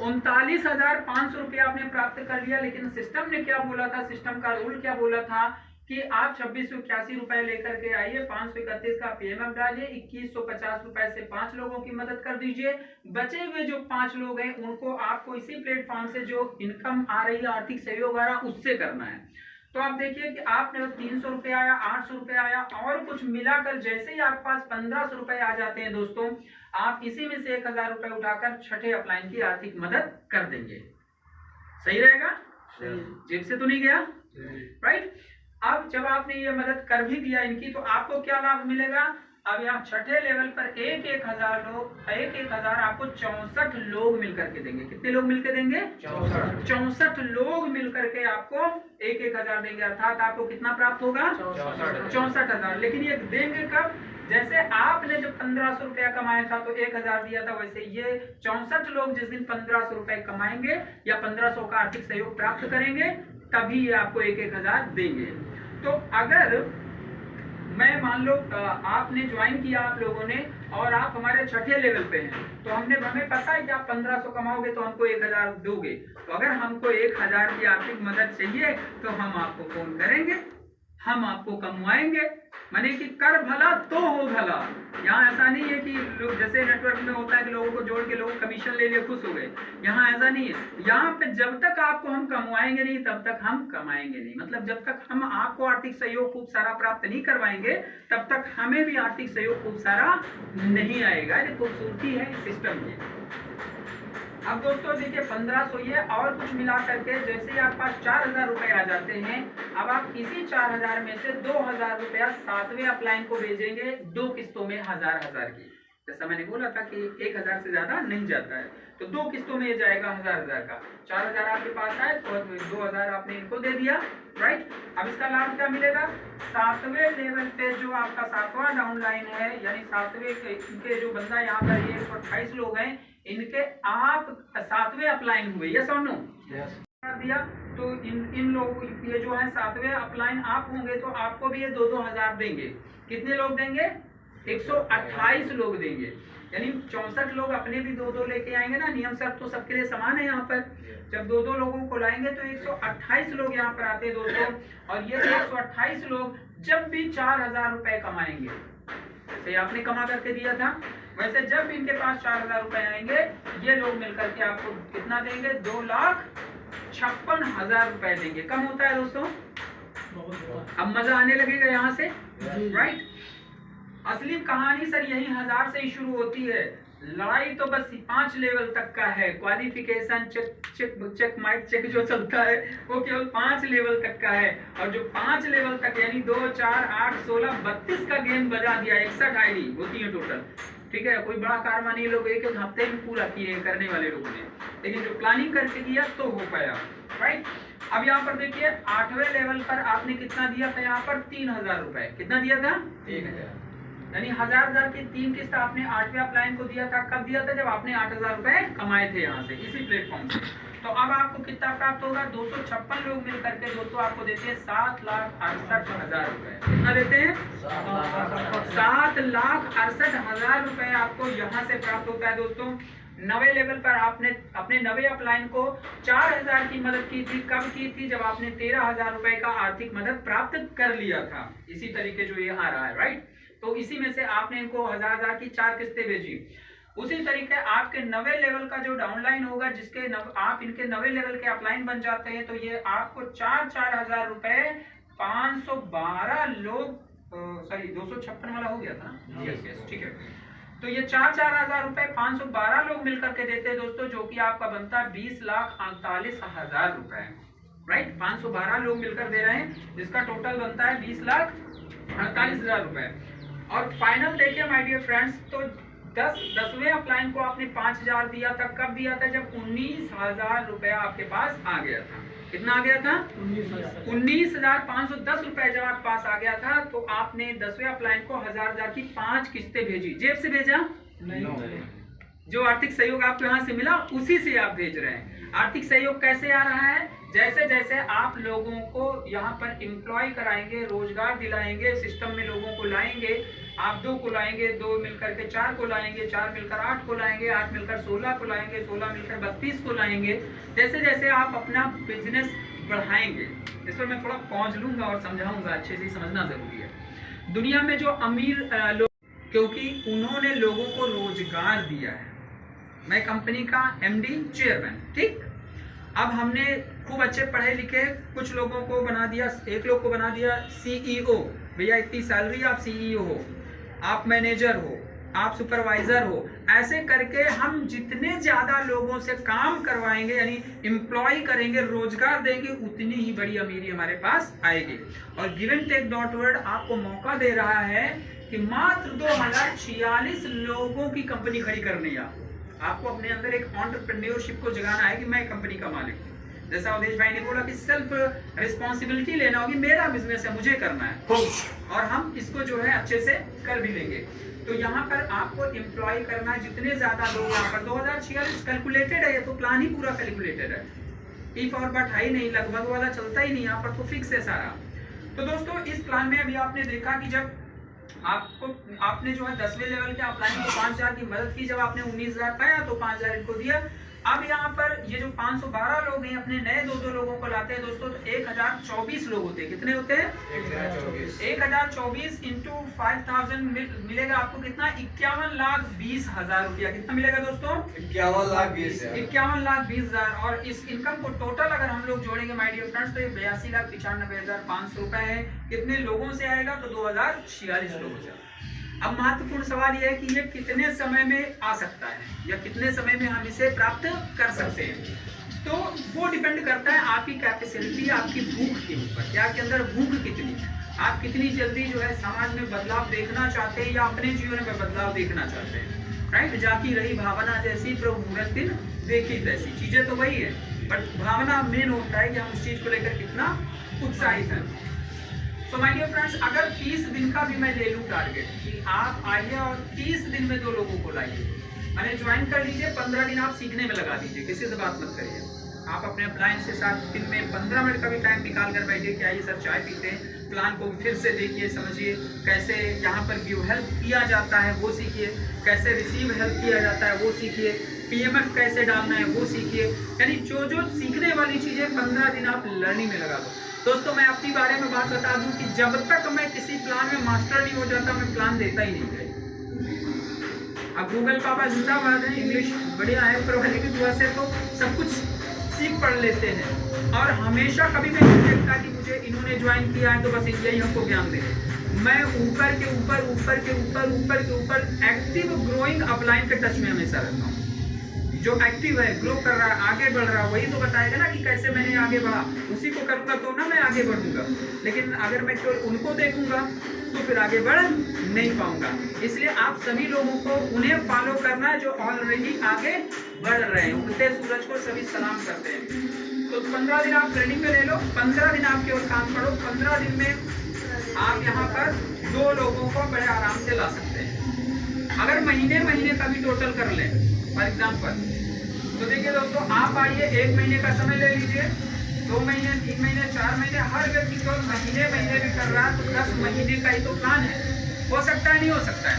39,500 रुपया आपने प्राप्त कर लिया। लेकिन सिस्टम ने क्या बोला था, सिस्टम का रूल क्या बोला था कि आप 2681 रुपए लेकर के आइए, 531 का पेमेंट डालिए, 2150 रुपए से 5 लोगों की मदद कर दीजिए। बचे हुए जो 5 लोग हैं उनको आपको इसी प्लेटफॉर्म से जो इनकम आ रही है, आर्थिक सहयोग आ रहा, उससे करना है। तो आप देखिए कि आपने 300 रुपए आया, 800 रुपए आया और कुछ मिलाकर जैसे ही आपके पास 1500 रुपए आ जाते हैं दोस्तों, आप इसी में से 1000 रुपए उठाकर छठे अपलाइन की आर्थिक मदद कर देंगे। सही रहेगा? जेब से तो नहीं गया, राइट? अब जब आपने ये मदद कर भी दिया इनकी, तो आपको क्या लाभ मिलेगा? अब यहाँ छठे लेवल पर 1,000 लोग, 1,000 आपको 64 लोग मिलकर के देंगे। कितने लोग मिलकर देंगे? 64 लोग मिलकर के आपको 1,000 देंगे। अर्थात आपको कितना प्राप्त होगा? 64,000। लेकिन ये देंगे कब? जैसे आपने जब 1500 रुपया कमाया था तो 1,000 दिया था, वैसे ये 64 लोग जिस दिन 1500 रुपए कमाएंगे या 1500 का आर्थिक सहयोग प्राप्त करेंगे, तभी ये आपको 1,000 देंगे। तो अगर मैं मान लो आपने ज्वाइन किया आप लोगों ने और आप हमारे छठे लेवल पे हैं, तो हमें पता है कि आप 1500 कमाओगे तो हमको 1,000 दोगे। तो अगर हमको 1,000 की आर्थिक मदद चाहिए तो हम आपको फोन करेंगे, हम आपको कमवाएंगे। माने कि कर भला तो हो भला। यहाँ ऐसा नहीं है कि लोग जैसे नेटवर्क में होता है कि लोगों को जोड़ के लोग कमीशन ले लिए खुश हो गए, यहाँ ऐसा नहीं है। यहाँ पे जब तक आपको हम कमवाएंगे नहीं तब तक हम कमाएंगे नहीं। मतलब जब तक हम आपको आर्थिक सहयोग खूब सारा प्राप्त नहीं करवाएंगे तब तक हमें भी आर्थिक सहयोग खूब सारा नहीं आएगा। ये खूबसूरती है इस सिस्टम की। अब दोस्तों देखिए 1500 ये और कुछ मिला करके जैसे ही आपके पास 4,000 रुपए आ जाते हैं, अब आप इसी 4,000 में से 2,000 रुपया 7वें अपलाइन को भेजेंगे 2 किस्तों में 1,000 की। जैसा मैंने बोला था कि 1,000 से ज्यादा नहीं जाता है, तो 2 किस्तों में ये जाएगा 1,000 का। 4,000 आपके पास आए तो 2,000 आपने इनको दे दिया, राइट? अब इसका लाभ क्या मिलेगा? 7वें लेवल पे जो आपका 7वां डाउनलाइन है, यानी 7वें इनके जो बंदा यहाँ पर ये 128 लोग हैं, इनके आप 7वें अपलाइन हुए, यस और नो? दिया तो इन लोगों ये जो है 7वें अपलाइन आप होंगे तो आपको भी ये 2,000 देंगे। कितने लोग देंगे? 128 लोग देंगे। यानी 64 लोग अपने भी 2-2 लेके आएंगे ना, नियम शर्त तो सबके लिए समान है। यहाँ पर जब 2-2 लोगों को लाएंगे तो 128 लोग यहाँ पर आते हैं दोस्तों। और ये 128 लोग जब भी 4,000 रुपए कमाएंगे, जैसे आपने कमा करके दिया था, वैसे जब इनके पास 4,000 रुपए आएंगे ये लोग मिलकर के आपको कितना देंगे? 2,56,000 रुपए देंगे। कम होता है दोस्तों? अब मजा आने लगेगा यहाँ से, राइट? असली कहानी सर यही 1000 से ही शुरू होती है। लड़ाई तो बस 5 लेवल तक का है। क्वालिफिकेशन चेक माइक चेक जो चलता है वो केवल 5 लेवल तक का है। और जो 5 लेवल तक यानी 2, 4, 8, 16, 32 का गेम बजा दिया। 61 आईडी होती है टोटल, ठीक है? कोई बड़ा कारवा नहीं, लोग एक हफ्ते में पूरा किए करने वाले लोगों ने, लेकिन जो प्लानिंग करके किया तो हो पाया, राइट? अब यहाँ पर देखिए 8वें लेवल पर आपने कितना दिया था? यहाँ पर 3,000 रुपए। कितना दिया था? 1,000। यानी 1,000 की 3 किस्त आपने 8वें अपलाइन को दिया था। कब दिया था? जब आपने 8,000 रुपए कमाए थे यहाँ से, इसी प्लेटफॉर्म से। तो अब आपको कितना प्राप्त होगा? 256 लोग मिल करके दोस्तों आपको देते हैं 7,68,000 रुपए। कितना देते हैं? 7,68,000 रुपए आपको यहाँ से प्राप्त होता है दोस्तों। 9वें लेवल पर आपने अपने 9वें अपलाइन को 4,000 की मदद की थी। कब की थी? जब आपने 13,000 रुपए का आर्थिक मदद प्राप्त कर लिया था। इसी तरीके जो ये आ रहा है, राइट? तो इसी में से आपने इनको 1,000 की 4 किस्तें भेजी। उसी तरीके आपके 9वें लेवल का जो डाउनलाइन होगा, जिसके आप इनके 9वें लेवल के अपलाइन बन जाते हैं, तो ये आपको 4,000 रुपए 512 लोग, सॉरी 256 वाला हो गया था ना, यस ठीक है। तो ये 4,000 रुपए 512 लोग मिलकर के देते हैं दोस्तों, जो कि आपका बनता है 20,48,000 रुपए, राइट? 512 लोग मिलकर दे रहे हैं, जिसका टोटल बनता है 20,48,000 रुपए। और फाइनल देखिए माय डियर फ्रेंड्स, तो 10वें अपलाइन को आपने 5,000 दिया था। कब दिया था? जब 19,000 रुपया आपके पास आ गया था। कितना आ गया था? 19,510 रुपए जब आपके पास आ गया था, तो आपने 10वें अपलाइन को 1,000 की 5 किस्तें भेजी। जेब से भेजा? नहीं। जो आर्थिक सहयोग आपको यहाँ से मिला उसी से आप भेज रहे हैं। आर्थिक सहयोग कैसे आ रहा है? जैसे जैसे आप लोगों को यहाँ पर एम्प्लॉय कराएंगे, रोजगार दिलाएंगे, सिस्टम में लोगों को लाएंगे, आप 2 को लाएंगे, 2 मिलकर के 4 को लाएंगे, 4 मिलकर 8 को लाएंगे, 8 मिलकर 16 को लाएंगे, 16 मिलकर 32 को लाएंगे। जैसे जैसे आप अपना बिजनेस बढ़ाएंगे, इस पर मैं थोड़ा पहुंच लूंगा और समझाऊंगा, अच्छे से समझना जरूरी है। दुनिया में जो अमीर लोग, क्योंकि उन्होंने लोगों को रोजगार दिया है। मैं कंपनी का MD चेयरमैन, ठीक। अब हमने खूब अच्छे पढ़े लिखे कुछ लोगों को बना दिया, एक लोग को बना दिया CEO। भैया इतनी सैलरी, आप CEO हो, आप मैनेजर हो, आप सुपरवाइजर हो। ऐसे करके हम जितने ज्यादा लोगों से काम करवाएंगे, यानी एम्प्लॉय करेंगे, रोजगार देंगे, उतनी ही बड़ी अमीरी हमारे पास आएगी। और givenTech.world आपको मौका दे रहा है कि मात्र 2046 लोगों की कंपनी खड़ी करनी है। आपको अपने अंदर एक एंटरप्रेन्योरशिप को जगाना है कि मैं कंपनी का मालिक हूँ। जैसा अवधेश भाई ने बोला कि सेल्फ रिस्पॉन्सिबिलिटी लेना होगी, मेरा बिजनेस है, मुझे करना है, और हम इसको जो है अच्छे से कर भी लेंगे। तो यहाँ पर आपको एम्प्लॉय करना है जितने ज्यादा लोग, यहाँ पर 2046 कैलकुलेटेड है, ये तो प्लान ही पूरा कैलकुलेटेड है, इफ और बट है ही नहीं, लगभग वाला चलता ही नहीं, यहाँ पर तो फिक्स है सारा। तो दोस्तों इस प्लान में अभी आपने देखा कि जब आपने जो है 10वें लेवल के अपलाइन को 5000 की मदद की, जब आपने 19000 पाया तो 5000 इनको दिया। अब यहाँ पर ये जो 512 लोग हैं, अपने नए 2-2 लोगों को लाते हैं दोस्तों, तो 1024 लोग होते हैं। कितने होते हैं? 1024 इंटू 5000 मिलेगा आपको कितना? 51,20,000 रुपया। कितना मिलेगा दोस्तों? 51,20,000। और इस इनकम को टोटल अगर हम लोग जोड़ेंगे माय डियर फ्रेंड्स, तो ये 82,95,500 रुपए है। कितने लोगों से आएगा? तो 2046 लोगों से। अब महत्वपूर्ण सवाल यह है कि ये कितने समय में आ सकता है, या कितने समय में हम इसे प्राप्त कर सकते हैं। तो वो डिपेंड करता है आपकी कैपेसिटी, आपकी भूख के ऊपर, कि आपके अंदर भूख कितनी है, आप कितनी जल्दी जो है समाज में बदलाव देखना चाहते हैं या अपने जीवन में बदलाव देखना चाहते हैं। राइट, जाकी रही भावना जैसी, प्रभु मुहूर्त दिन देखी तैसी। चीजें तो वही है, बट भावना मेन होता है कि हम उस चीज को लेकर कितना उत्साहित हैं। तो माय डियर फ्रेंड्स, अगर 30 दिन का भी मैं ले लूं टारगेट कि आप आइए और 30 दिन में 2 लोगों को लाइए, मैंने ज्वाइन कर लीजिए, 15 दिन आप सीखने में लगा दीजिए, किसी से बात मत करिए। आप अपने अपलाइन से 7 दिन में 15 मिनट का भी टाइम निकाल कर बैठिए कि आइए सर चाय पीते हैं, प्लान को फिर से देखिए, समझिए कैसे यहाँ पर गिव हेल्प किया जाता है वो सीखिए, कैसे रिसीव हेल्प किया जाता है वो सीखिए, PMF कैसे डालना है वो सीखिए। यानी जो जो सीखने वाली चीज़ें 15 दिन आप लर्निंग में लगा दो। दोस्तों मैं अपनी बारे में बात बता दूं कि जब तक मैं किसी प्लान में मास्टर नहीं हो जाता, मैं प्लान देता ही नहीं है। अब गूगल पापा जिंदाबाद है, इंग्लिश बढ़िया है, पर वाले की दुआ से तो सब कुछ सीख पढ़ लेते हैं। और हमेशा कभी मैं नहीं देखता कि मुझे इन्होंने ज्वाइन किया है तो बस यही हमको ज्ञान दे। मैं ऊपर के ऊपर ऊपर के ऊपर ऊपर के ऊपर एक्टिव ग्रोइंग अपलाइन के टच में हमेशा रहता हूँ। जो एक्टिव है, ग्रो कर रहा है, आगे बढ़ रहा है, वही तो बताएगा ना कि कैसे मैंने आगे बढ़ा। उसी को करूंगा तो ना मैं आगे बढ़ूंगा, लेकिन अगर मैं केवल उनको देखूंगा तो फिर आगे बढ़ नहीं पाऊंगा। इसलिए आप सभी लोगों को उन्हें फॉलो करना है जो ऑलरेडी आगे बढ़ रहे हैं। उगते सूरज को सभी सलाम करते हैं। तो 15 दिन आप ट्रेनिंग में ले लो, 15 दिन आप केवल काम करो, 15 दिन में आप यहाँ पर 2 लोगों को बड़े आराम से ला सकते हैं। अगर महीने महीने का भी टोटल कर लें फॉर एग्जाम्पल, तो देखिए दोस्तों, आप आइए 1 महीने का समय ले लीजिए, 2 महीने, 3 महीने, 4 महीने, हर व्यक्ति को महीने महीने भी कर रहा है तो 10 महीने का ही तो प्लान है। हो सकता है, नहीं हो सकता है?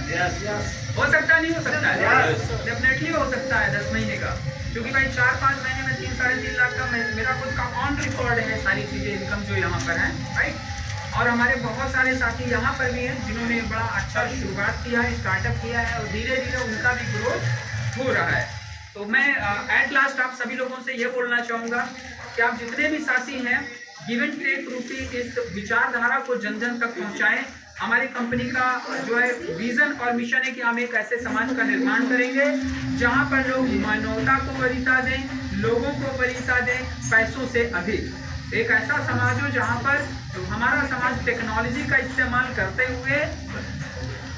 हो सकता है, नहीं हो सकता है? डेफिनेटली हो सकता है 10 महीने का, क्योंकि भाई 4-5 महीने में 3-3.5 लाख का मेरा खुद का ऑन रिकॉर्ड है सारी चीजें, इनकम जो यहाँ पर है। राइट, और हमारे बहुत सारे साथी यहाँ पर भी हैं जिन्होंने बड़ा अच्छा शुरुआत किया है, स्टार्टअप किया है, और धीरे धीरे उनका भी ग्रोथ हो रहा है। तो मैं एट लास्ट आप सभी लोगों से ये बोलना चाहूँगा कि आप जितने भी साथी हैं, गिवेनटेक रूपी इस विचारधारा को जन जन तक पहुँचाएं। हमारी कंपनी का जो है विजन और मिशन है कि हम एक ऐसे समाज का निर्माण करेंगे जहाँ पर लोग मानवता को वरीयता दें, लोगों को वरीयता दें पैसों से अधिक। एक ऐसा समाज हो जहाँ पर हमारा समाज टेक्नोलॉजी का इस्तेमाल करते हुए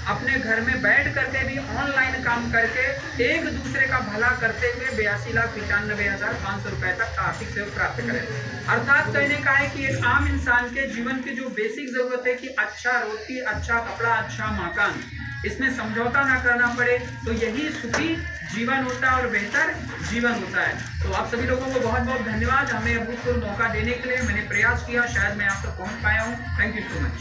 अपने घर में बैठ करके भी ऑनलाइन काम करके एक दूसरे का भला करते हुए 82,95,500 रुपए तक आर्थिक सेवा प्राप्त करें। अर्थात कहने का है कि एक आम इंसान के जीवन की जो बेसिक जरूरत है कि अच्छा रोटी, अच्छा कपड़ा, अच्छा मकान, इसमें समझौता ना करना पड़े, तो यही सुखी जीवन होता है और बेहतर जीवन होता है। तो आप सभी लोगों को बहुत बहुत धन्यवाद हमें अभूतपूर्व मौका देने के लिए। मैंने प्रयास किया, शायद मैं आप तक पहुंच पाया हूँ। Thank you so much.